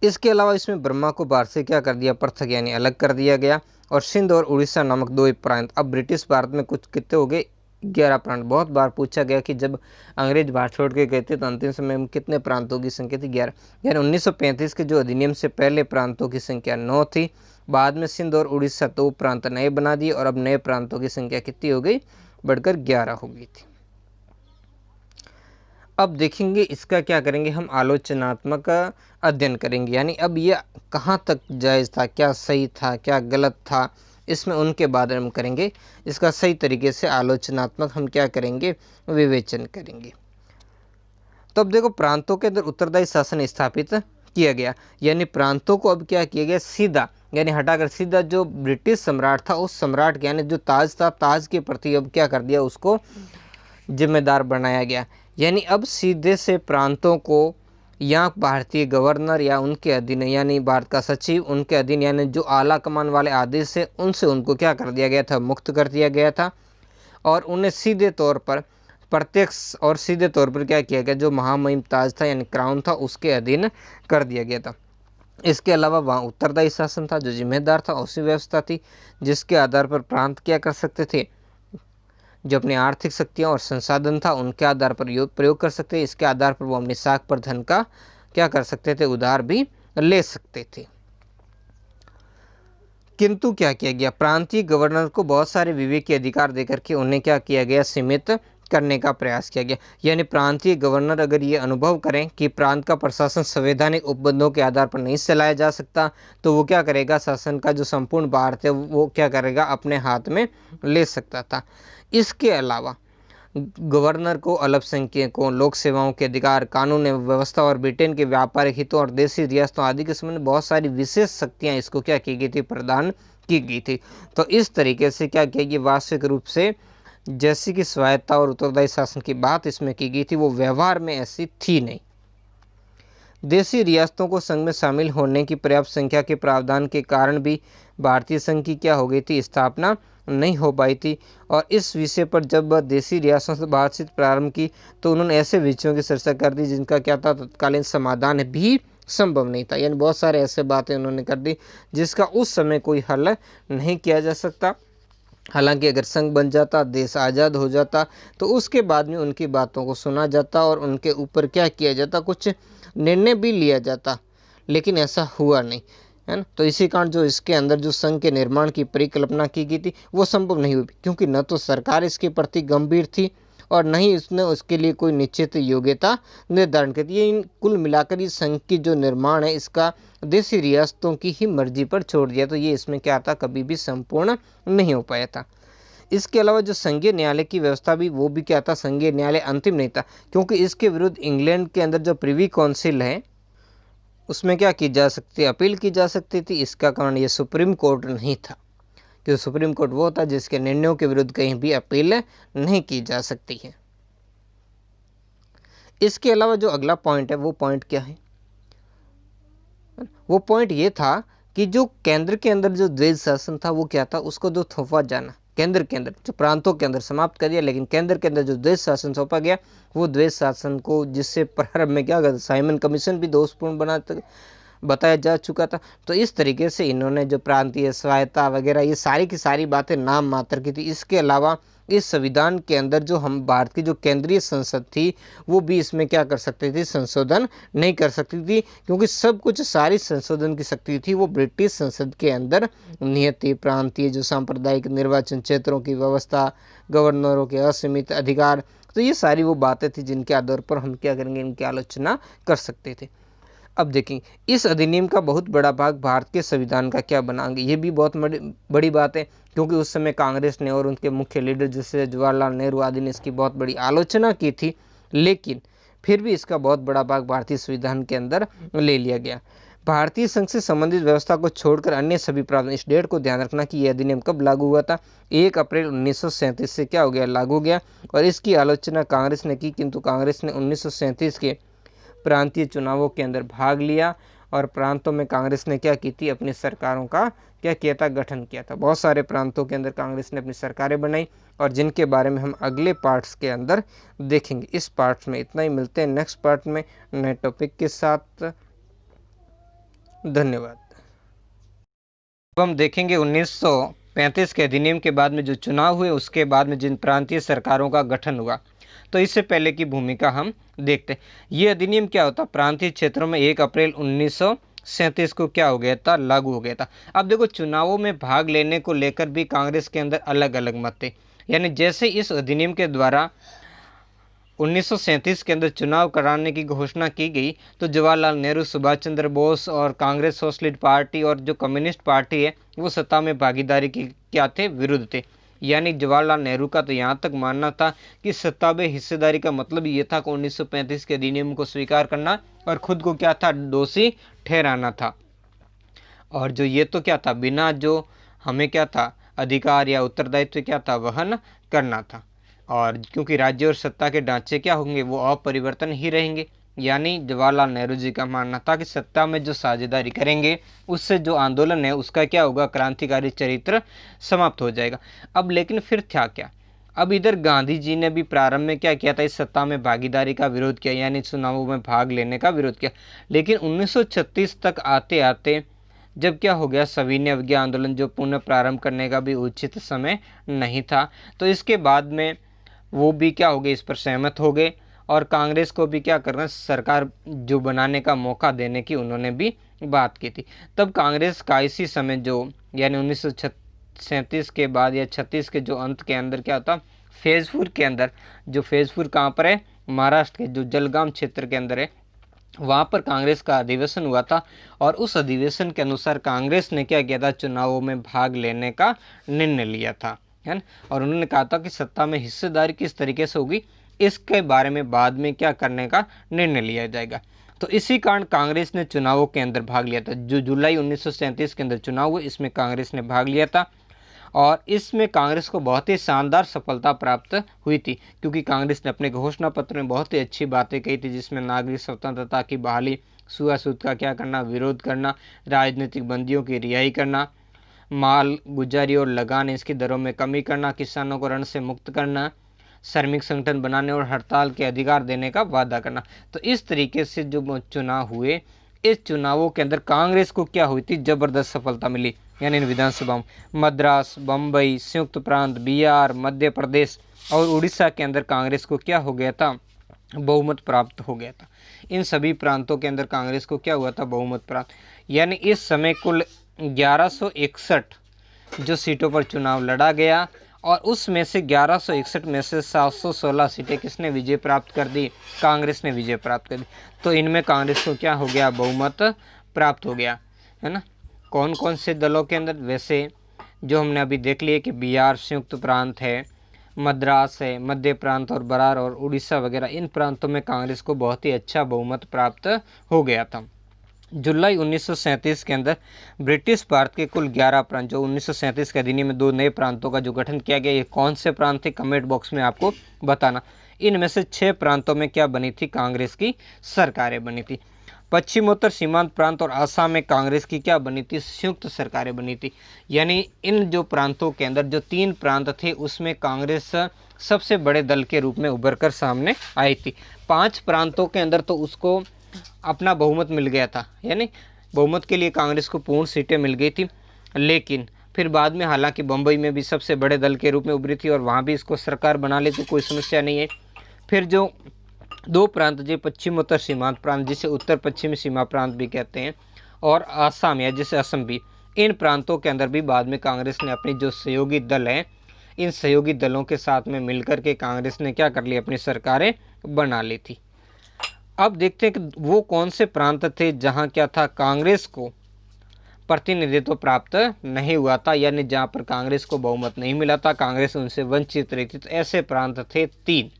इसके अलावा इसमें ब्रह्मा को भारत से क्या कर दिया, पृथक यानी अलग कर दिया गया और सिंध और उड़ीसा नामक दो प्रांत, अब ब्रिटिश भारत में कुछ कितने हो गए, 11 प्रांत। बहुत बार पूछा गया कि जब अंग्रेज भारत छोड़ के गए थे तो अंतिम समय में कितने प्रांतों की संख्या थी, 11। यानी 1935 के जो अधिनियम से पहले प्रांतों की संख्या 9 थी, बाद में सिंध और उड़ीसा 2 प्रांत नए बना दिए और अब नए प्रांतों की संख्या कितनी हो गई, बढ़कर 11 हो गई थी। अब देखेंगे इसका क्या करेंगे, हम आलोचनात्मक अध्ययन करेंगे। यानी अब ये कहाँ तक जायज़ था, क्या सही था, क्या गलत था, इसमें उनके बारे में करेंगे। इसका सही तरीके से आलोचनात्मक हम क्या करेंगे, विवेचन करेंगे। तो अब देखो प्रांतों के अंदर उत्तरदायी शासन स्थापित किया गया, यानी प्रांतों को अब क्या किया गया, सीधा यानी हटाकर सीधा जो ब्रिटिश सम्राट था उस सम्राट के यानी जो ताज था, ताज के प्रति अब क्या कर दिया, उसको जिम्मेदार बनाया गया। यानी अब सीधे से प्रांतों को या भारतीय गवर्नर या उनके अधीन यानी भारत का सचिव उनके अधीन यानी जो आला कमान वाले आदेश है उनसे उनको क्या कर दिया गया था, मुक्त कर दिया गया था और उन्हें सीधे तौर पर प्रत्यक्ष और सीधे तौर पर क्या किया गया, जो महामहिम ताज था यानी क्राउन था उसके अधीन कर दिया गया था। इसके अलावा वहाँ उत्तरदायी शासन था, जो जिम्मेदार था, उसी व्यवस्था थी जिसके आधार पर प्रांत क्या कर सकते थे, जो अपनी आर्थिक शक्तियाँ और संसाधन था उनके आधार पर प्रयोग कर सकते थे। इसके आधार पर वो अपनी साख पर धन का क्या कर सकते थे, उधार भी ले सकते थे। किंतु क्या किया गया, प्रांतीय गवर्नर को बहुत सारे विवेकी अधिकार देकर के उन्हें क्या किया गया, सीमित करने का प्रयास किया गया। यानी प्रांतीय गवर्नर अगर ये अनुभव करें कि प्रांत का प्रशासन संवैधानिक उपबंधों के आधार पर नहीं चलाया जा सकता तो वो क्या करेगा, शासन का जो संपूर्ण भार है वो क्या करेगा, अपने हाथ में ले सकता था। इसके अलावा गवर्नर को अल्पसंख्यकों, लोक सेवाओं के अधिकार, कानून एवं व्यवस्था और ब्रिटेन के व्यापारिक हितों और देशी रियासतों आदि के संबंध में बहुत सारी विशेष शक्तियां इसको क्या की गई थी, प्रदान की गई थी। तो इस तरीके से क्या किया गया, वास्तविक रूप से जैसी कि स्वायत्ता और उत्तरदायी शासन की बात इसमें की गई थी वो व्यवहार में ऐसी थी नहीं। देशी रियासतों को संघ में शामिल होने की पर्याप्त संख्या के प्रावधान के कारण भी भारतीय संघ की क्या हो गई थी, स्थापना नहीं हो पाई थी। और इस विषय पर जब वह देशी रियासतों से बातचीत प्रारंभ की तो उन्होंने ऐसे विषयों की चर्चा कर दी जिनका क्या था, तत्कालीन समाधान भी संभव नहीं था। यानी बहुत सारे ऐसे बातें उन्होंने कर दी जिसका उस समय कोई हल नहीं किया जा सकता। हालांकि अगर संघ बन जाता, देश आज़ाद हो जाता, तो उसके बाद में उनकी बातों को सुना जाता और उनके ऊपर क्या किया जाता, कुछ निर्णय भी लिया जाता, लेकिन ऐसा हुआ नहीं, है ना। तो इसी कारण जो इसके अंदर जो संघ के निर्माण की परिकल्पना की गई थी वो संभव नहीं हुई, क्योंकि न तो सरकार इसके प्रति गंभीर थी और न ही उसने उसके लिए कोई निश्चित योग्यता निर्धारण कर दी। इन कुल मिलाकर इस संघ की जो निर्माण है इसका देशी रियासतों की ही मर्जी पर छोड़ दिया, तो ये इसमें क्या था, कभी भी संपूर्ण नहीं हो पाया था। इसके अलावा जो संघीय न्यायालय की व्यवस्था भी, वो भी क्या था, संघीय न्यायालय अंतिम नहीं था, क्योंकि इसके विरुद्ध इंग्लैंड के अंदर जो प्रिवी काउंसिल है उसमें क्या की जा सकती है, अपील की जा सकती थी। इसका कारण ये सुप्रीम कोर्ट नहीं था, क्योंकि सुप्रीम कोर्ट वो था जिसके निर्णयों के विरुद्ध कहीं भी अपील नहीं की जा सकती है। इसके अलावा जो अगला पॉइंट है वो पॉइंट क्या है, वो पॉइंट ये था कि जो केंद्र के अंदर जो द्वैध शासन था वो क्या था, उसको जो थोपा जाना, केंद्र के अंदर जो प्रांतों के अंदर समाप्त कर दिया, लेकिन केंद्र के अंदर जो द्वैध शासन सौंपा गया वो द्वैध शासन को, जिससे प्रारंभ में क्या कहता, साइमन कमीशन भी दोषपूर्ण बताया जा चुका था। तो इस तरीके से इन्होंने जो प्रांतीय स्वायत्ता वगैरह ये सारी की सारी बातें नाम मात्र की थी। इसके अलावा इस संविधान के अंदर जो हम भारत की जो केंद्रीय संसद थी वो भी इसमें क्या कर सकती थी, संशोधन नहीं कर सकती थी, क्योंकि सब कुछ सारी संशोधन की शक्ति थी वो ब्रिटिश संसद के अंदर निहित थी। प्रांतीय जो सांप्रदायिक निर्वाचन क्षेत्रों की व्यवस्था, गवर्नरों के असीमित अधिकार, तो ये सारी वो बातें थी जिनके आधार पर हम क्या करेंगे, इनकी आलोचना कर सकते थे। अब देखेंगे इस अधिनियम का बहुत बड़ा भाग भारत के संविधान का क्या बनाएंगे, ये भी बहुत बड़ी बात है, क्योंकि उस समय कांग्रेस ने और उनके मुख्य लीडर जैसे जवाहरलाल नेहरू आदि ने इसकी बहुत बड़ी आलोचना की थी, लेकिन फिर भी इसका बहुत बड़ा भाग भारतीय संविधान के अंदर ले लिया गया। भारतीय संघ से संबंधित व्यवस्था को छोड़कर अन्य सभी प्रावधान, इस डेट को ध्यान रखना कि यह अधिनियम कब लागू हुआ था, 1 अप्रैल 1937 से क्या हो गया, लागू हो गया। और इसकी आलोचना कांग्रेस ने की, किंतु कांग्रेस ने 1937 के प्रांतीय चुनावों के अंदर भाग लिया और प्रांतों में कांग्रेस ने क्या की थी, अपनी सरकारों का क्या किया था, गठन किया था। बहुत सारे प्रांतों के अंदर कांग्रेस ने अपनी सरकारें बनाई और जिनके बारे में हम अगले पार्ट्स के अंदर देखेंगे। इस पार्ट्स में इतना ही, मिलते हैं नेक्स्ट पार्ट में नए टॉपिक के साथ। धन्यवाद। अब हम देखेंगे 1935 के अधिनियम के बाद में जो चुनाव हुए उसके बाद में जिन प्रांतीय सरकारों का गठन हुआ, तो इससे पहले की भूमिका हम देखते हैं। ये अधिनियम क्या होता, प्रांतीय क्षेत्रों में 1 अप्रैल 1937 को क्या हो गया था, लागू हो गया था। अब देखो चुनावों में भाग लेने को लेकर भी कांग्रेस के अंदर अलग अलग मत थे। यानी जैसे इस अधिनियम के द्वारा 1937 के अंदर चुनाव कराने की घोषणा की गई, तो जवाहरलाल नेहरू, सुभाष चंद्र बोस और कांग्रेस सोशलिस्ट पार्टी और जो कम्युनिस्ट पार्टी है वो सत्ता में भागीदारी की क्या थे, विरुद्ध थे। यानी जवाहरलाल नेहरू का तो यहाँ तक मानना था कि सत्ता में हिस्सेदारी का मतलब ये था कि 1935 के अधिनियम को स्वीकार करना और खुद को क्या था, दोषी ठहराना था। और जो ये तो क्या था, बिना जो हमें क्या था, अधिकार या उत्तरदायित्व क्या था, वहन करना था। और क्योंकि राज्य और सत्ता के ढांचे क्या होंगे, वो अपरिवर्तन ही रहेंगे। यानी जवाहरलाल नेहरू जी का मानना था कि सत्ता में जो साझेदारी करेंगे उससे जो आंदोलन है उसका क्या होगा, क्रांतिकारी चरित्र समाप्त हो जाएगा। अब लेकिन फिर था क्या, अब इधर गांधी जी ने भी प्रारंभ में क्या किया था, इस सत्ता में भागीदारी का विरोध किया, यानी चुनावों में भाग लेने का विरोध किया। लेकिन 1936 तक आते आते जब क्या हो गया, सविनय अवज्ञा आंदोलन जो पुनः प्रारंभ करने का भी उचित समय नहीं था, तो इसके बाद में वो भी क्या हो गए, इस पर सहमत हो गए और कांग्रेस को भी क्या करना, सरकार जो बनाने का मौका देने की उन्होंने भी बात की थी। तब कांग्रेस का इसी समय जो यानी 1937 के बाद या 36 के जो अंत के अंदर क्या होता, फैजपुर के अंदर, जो फैजपुर कहाँ पर है, महाराष्ट्र के जो जलगांव क्षेत्र के अंदर है, वहाँ पर कांग्रेस का अधिवेशन हुआ था। और उस अधिवेशन के अनुसार कांग्रेस ने क्या किया था, चुनावों में भाग लेने का निर्णय लिया था, है ना। और उन्होंने कहा था कि सत्ता में हिस्सेदारी किस तरीके से होगी इसके बारे में बाद में क्या करने का निर्णय लिया जाएगा। तो इसी कारण कांग्रेस ने चुनावों के अंदर भाग लिया था। जो जुलाई 1937 के अंदर चुनाव हुए इसमें कांग्रेस ने भाग लिया था और इसमें कांग्रेस को बहुत ही शानदार सफलता प्राप्त हुई थी, क्योंकि कांग्रेस ने अपने घोषणा पत्र में बहुत ही अच्छी बातें कही थी, जिसमें नागरिक स्वतंत्रता की बहाली, छुआछूत का क्या करना, विरोध करना, राजनीतिक बंदियों की रिहाई करना, माल गुजारी और लगान इसकी दरों में कमी करना, किसानों को ऋण से मुक्त करना, श्रमिक संगठन बनाने और हड़ताल के अधिकार देने का वादा करना। तो इस तरीके से जो चुनाव हुए, इस चुनावों के अंदर कांग्रेस को क्या हुई थी, जबरदस्त सफलता मिली। यानी इन विधानसभाओं मद्रास, बम्बई, संयुक्त प्रांत, बिहार, मध्य प्रदेश और उड़ीसा के अंदर कांग्रेस को क्या हो गया था, बहुमत प्राप्त हो गया था। इन सभी प्रांतों के अंदर कांग्रेस को क्या हुआ था, बहुमत प्राप्त। यानी इस समय कुल 1161 जो सीटों पर चुनाव लड़ा गया और उसमें से 1161 में से 716 सीटें किसने विजय प्राप्त कर दी, कांग्रेस ने विजय प्राप्त कर दी। तो इनमें कांग्रेस को क्या हो गया, बहुमत प्राप्त हो गया, है ना। कौन कौन से दलों के अंदर, वैसे जो हमने अभी देख लिया कि बिहार संयुक्त प्रांत है, मद्रास है, मध्य प्रांत और बरार और उड़ीसा वगैरह, इन प्रांतों में कांग्रेस को बहुत ही अच्छा बहुमत प्राप्त हो गया था। जुलाई 1937 के अंदर ब्रिटिश भारत के कुल 11 प्रांत, जो 1937 के अधिनियम में 2 नए प्रांतों का जो गठन किया गया, ये कौन से प्रांत थे, कमेंट बॉक्स में आपको बताना। इनमें से 6 प्रांतों में क्या बनी थी, कांग्रेस की सरकारें बनी थी। पश्चिमोत्तर सीमांत प्रांत और आसाम में कांग्रेस की क्या बनी थी, संयुक्त सरकारें बनी थी। यानी इन जो प्रांतों के अंदर जो 3 प्रांत थे उसमें कांग्रेस सबसे बड़े दल के रूप में उभर कर सामने आई थी। 5 प्रांतों के अंदर तो उसको अपना बहुमत मिल गया था, यानी बहुमत के लिए कांग्रेस को पूर्ण सीटें मिल गई थी। लेकिन फिर बाद में हालांकि बम्बई में भी सबसे बड़े दल के रूप में उभरी थी और वहाँ भी इसको सरकार बना ली, तो कोई समस्या नहीं है। फिर जो 2 प्रांत, जो पश्चिमोत्तर सीमांत प्रांत जिसे उत्तर पश्चिमी सीमा प्रांत भी कहते हैं, और आसाम या जिसे असम भी, इन प्रांतों के अंदर भी बाद में कांग्रेस ने अपनी जो सहयोगी दल हैं, इन सहयोगी दलों के साथ में मिलकर के कांग्रेस ने क्या कर ली, अपनी सरकारें बना ली थी। अब देखते हैं कि वो कौन से प्रांत थे जहां क्या था, कांग्रेस को प्रतिनिधित्व प्राप्त नहीं हुआ था, यानी जहां पर कांग्रेस को बहुमत नहीं मिला था, कांग्रेस उनसे वंचित रही थी। तो ऐसे प्रांत थे 3।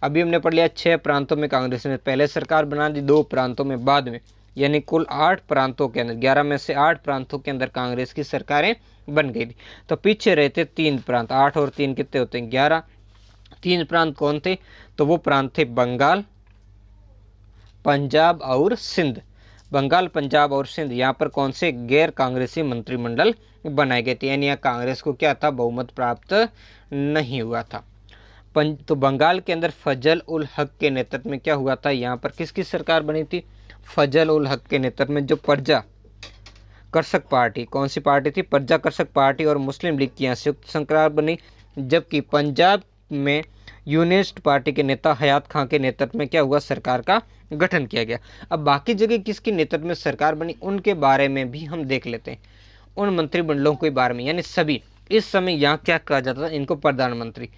अभी हमने पढ़ लिया 6 प्रांतों में कांग्रेस ने पहले सरकार बना दी, 2 प्रांतों में बाद में, यानी कुल 8 प्रांतों के अंदर, 11 में से 8 प्रांतों के अंदर कांग्रेस की सरकारें बन गई थी। तो पीछे रहते 3 प्रांत, 8 और 3 कितने होते हैं, 11। 3 प्रांत कौन थे, तो वो प्रांत थे बंगाल, पंजाब और सिंध। बंगाल, पंजाब और सिंध, यहाँ पर कौन से गैर कांग्रेसी मंत्रिमंडल बनाए गए थे, यानी यहाँ कांग्रेस को क्या था, बहुमत प्राप्त नहीं हुआ था। तो बंगाल के अंदर फजल उल हक के नेतृत्व में क्या हुआ था, यहाँ पर किसकी सरकार बनी थी, फजल उल हक के नेतृत्व में जो प्रजा कर्षक पार्टी, कौन सी पार्टी थी, प्रजा कर्षक पार्टी और मुस्लिम लीग की यहाँ संयुक्त सरकार बनी। जबकि पंजाब में यूनिस्ट पार्टी के नेता हयात खां के नेतृत्व में क्या हुआ, सरकार का गठन किया गया। अब बाकी जगह किसके नेतृत्व में सरकार बनी, उनके बारे में भी हम देख लेते हैं, उन मंत्रिमंडलों के बारे में, यानी सभी। इस समय यहाँ क्या कहा जाता था, इनको प्रधानमंत्री।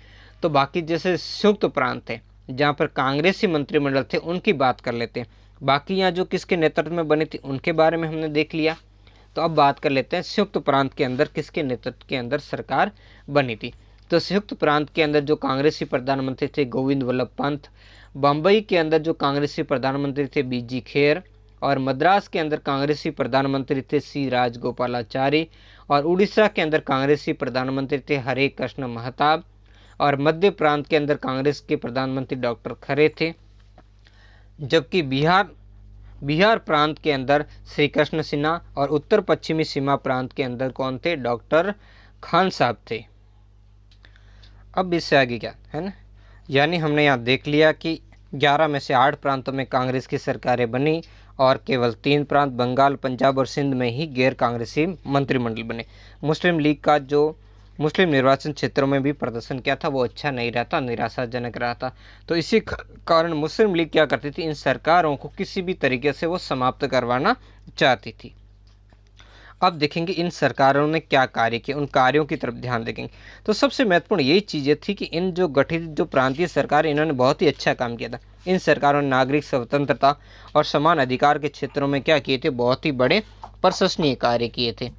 तो बाकी जैसे संयुक्त प्रांत है जहाँ पर कांग्रेसी मंत्रिमंडल थे, उनकी बात कर लेते हैं। बाकी यहाँ जो किसके नेतृत्व में बनी थी उनके बारे में हमने देख लिया। तो अब बात कर लेते हैं संयुक्त प्रांत के अंदर किसके नेतृत्व के अंदर सरकार बनी थी। तो संयुक्त प्रांत के अंदर जो कांग्रेसी प्रधानमंत्री थे गोविंद वल्लभ पंत, बम्बई के अंदर जो कांग्रेसी प्रधानमंत्री थे बीजी खेर, और मद्रास के अंदर कांग्रेसी प्रधानमंत्री थे सी राजगोपालाचारी, और उड़ीसा के अंदर कांग्रेसी प्रधानमंत्री थे हरे कृष्ण महताब, और मध्य प्रांत के अंदर कांग्रेस के प्रधानमंत्री डॉक्टर खरे थे। जबकि बिहार प्रांत के अंदर श्री कृष्ण सिन्हा, और उत्तर पश्चिमी सीमा प्रांत के अंदर कौन थे, डॉक्टर खान साहब थे। अब इससे आगे क्या है ना, यानी हमने यहाँ देख लिया कि 11 में से 8 प्रांतों में कांग्रेस की सरकारें बनी और केवल 3 प्रांत बंगाल, पंजाब और सिंध में ही गैर कांग्रेसी मंत्रिमंडल बने। मुस्लिम लीग का जो मुस्लिम निर्वाचन क्षेत्रों में भी प्रदर्शन किया था वो अच्छा नहीं रहा था, निराशाजनक रहा था। तो इसी कारण मुस्लिम लीग क्या करती थी, इन सरकारों को किसी भी तरीके से वो समाप्त करवाना चाहती थी। अब देखेंगे इन सरकारों ने क्या कार्य किए, उन कार्यों की तरफ ध्यान देखेंगे। तो सबसे महत्वपूर्ण यही चीज़ें थी कि इन जो गठित जो प्रांतीय सरकार, इन्होंने बहुत ही अच्छा काम किया था। इन सरकारों ने नागरिक स्वतंत्रता और समान अधिकार के क्षेत्रों में क्या किए थे, बहुत ही बड़े प्रशंसनीय कार्य किए थे।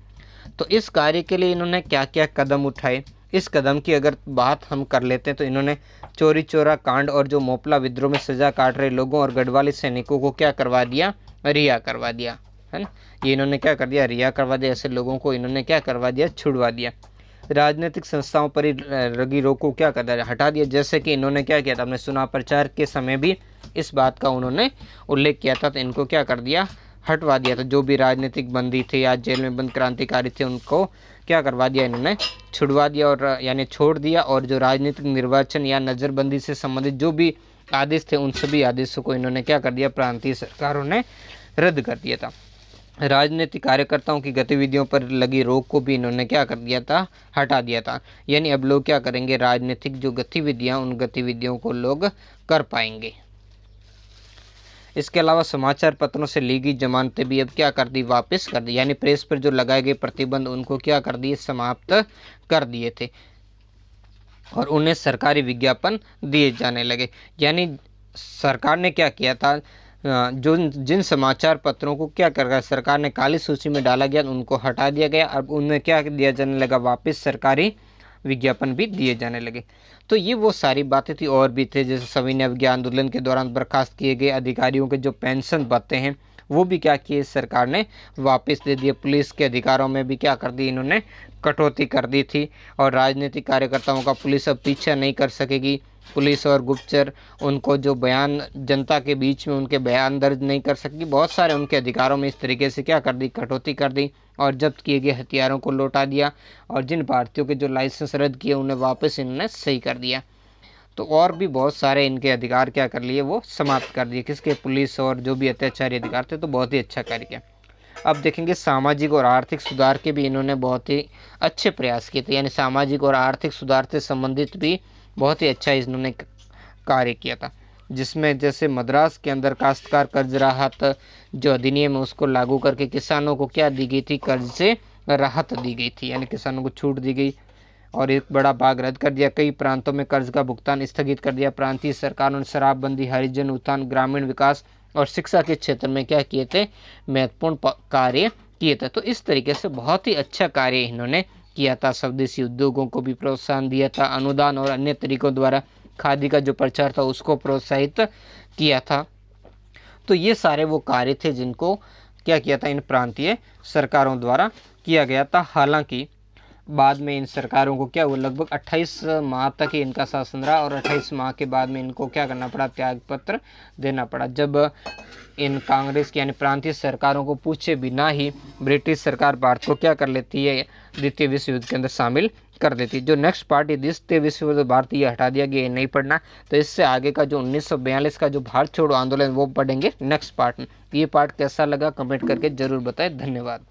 तो इस कार्य के लिए इन्होंने क्या क्या कदम उठाए, इस कदम की अगर बात हम कर लेते हैं तो इन्होंने चोरी चोरा कांड और जो मोपला विद्रोह में सजा काट रहे लोगों और गढ़वाली सैनिकों को क्या करवा दिया, रिहा करवा दिया, है ना। ये इन्होंने क्या कर दिया, रिहा करवा दिया। ऐसे लोगों को इन्होंने क्या करवा दिया, छुड़वा दिया। राजनीतिक संस्थाओं पर ही लगी रोक को क्या कर दिया, हटा दिया। जैसे कि इन्होंने क्या किया था, हमने चुनाव प्रचार के समय भी इस बात का उन्होंने उल्लेख किया था, तो इनको क्या कर दिया, हटवा दिया था। जो भी राजनीतिक बंदी थे या जेल में बंद क्रांतिकारी थे उनको क्या करवा दिया, इन्होंने छुड़वा दिया और यानी छोड़ दिया। और जो राजनीतिक निर्वाचन या नज़रबंदी से संबंधित जो भी आदेश थे उन सभी आदेशों को इन्होंने क्या कर दिया, प्रांतीय सरकारों ने रद्द कर दिया था। राजनीतिक कार्यकर्ताओं की गतिविधियों पर लगी रोक को भी इन्होंने क्या कर दिया था, हटा दिया था। यानी अब लोग क्या करेंगे, राजनीतिक जो गतिविधियां उन गतिविधियों को लोग कर पाएंगे। इसके अलावा समाचार पत्रों से ली गई जमानतें भी अब क्या कर दी, वापस कर दी। यानी प्रेस पर जो लगाए गए प्रतिबंध उनको क्या कर दिए, समाप्त कर दिए थे और उन्हें सरकारी विज्ञापन दिए जाने लगे। यानी सरकार ने क्या किया था, जो जिन समाचार पत्रों को क्या कर रहा सरकार ने काली सूची में डाला गया उनको हटा दिया गया। अब उनमें क्या दिया जाने लगा, वापस सरकारी विज्ञापन भी दिए जाने लगे। तो ये वो सारी बातें थी, और भी थे जैसे सविनय अवज्ञा आंदोलन के दौरान बर्खास्त किए गए अधिकारियों के जो पेंशन भत्ते हैं वो भी क्या किए, सरकार ने वापस दे दिए। पुलिस के अधिकारों में भी क्या कर दी, इन्होंने कटौती कर दी थी। और राजनीतिक कार्यकर्ताओं का पुलिस अब पीछा नहीं कर सकेगी। पुलिस और गुप्तचर उनको जो बयान जनता के बीच में उनके बयान दर्ज नहीं कर सकेगी। बहुत सारे उनके अधिकारों में इस तरीके से क्या कर दी, कटौती कर दी और जब्त किए गए हथियारों को लौटा दिया। और जिन भारतीयों के जो लाइसेंस रद्द किए उन्हें वापस इन्होंने सही कर दिया। तो और भी बहुत सारे इनके अधिकार क्या कर लिए, वो समाप्त कर दिए। किसके, पुलिस और जो भी अत्याचारी अधिकार थे। तो बहुत ही अच्छा कार्य किया। अब देखेंगे सामाजिक और आर्थिक सुधार के भी इन्होंने बहुत ही अच्छे प्रयास किए थे। यानी सामाजिक और आर्थिक सुधार से संबंधित भी बहुत ही अच्छा इन्होंने कार्य किया था, जिसमें जैसे मद्रास के अंदर काश्तकार कर्ज राहत जो अधिनियम है उसको लागू करके किसानों को क्या दी गई थी, कर्ज से राहत दी गई थी। यानी किसानों को छूट दी गई और एक बड़ा भाग रद्द कर दिया। कई प्रांतों में कर्ज का भुगतान स्थगित कर दिया। प्रांतीय सरकारों ने शराबबंदी, हरिजन उत्थान, ग्रामीण विकास और शिक्षा के क्षेत्र में क्या किए थे, महत्वपूर्ण कार्य किए थे। तो इस तरीके से बहुत ही अच्छा कार्य इन्होंने किया था। स्वदेशी उद्योगों को भी प्रोत्साहन दिया था। अनुदान और अन्य तरीकों द्वारा खादी का जो प्रचार था उसको प्रोत्साहित किया था। तो ये सारे वो कार्य थे जिनको क्या किया था, इन प्रांतीय सरकारों द्वारा किया गया था। हालांकि बाद में इन सरकारों को क्या हुआ, लगभग 28 माह तक ही इनका शासन रहा और 28 माह के बाद में इनको क्या करना पड़ा, त्यागपत्र देना पड़ा। जब इन कांग्रेस की यानी प्रांतीय सरकारों को पूछे बिना ही ब्रिटिश सरकार भारत को क्या कर लेती है, द्वितीय विश्व युद्ध के अंदर शामिल कर देती। जो नेक्स्ट पार्ट है द्वितीय विश्व युद्ध भारत, ये हटा दिया गया, ये नहीं पढ़ना। तो इससे आगे का जो 1942 का जो भारत छोड़ो आंदोलन वो पढ़ेंगे नेक्स्ट पार्ट में। ये पार्ट कैसा लगा कमेंट करके जरूर बताएं। धन्यवाद।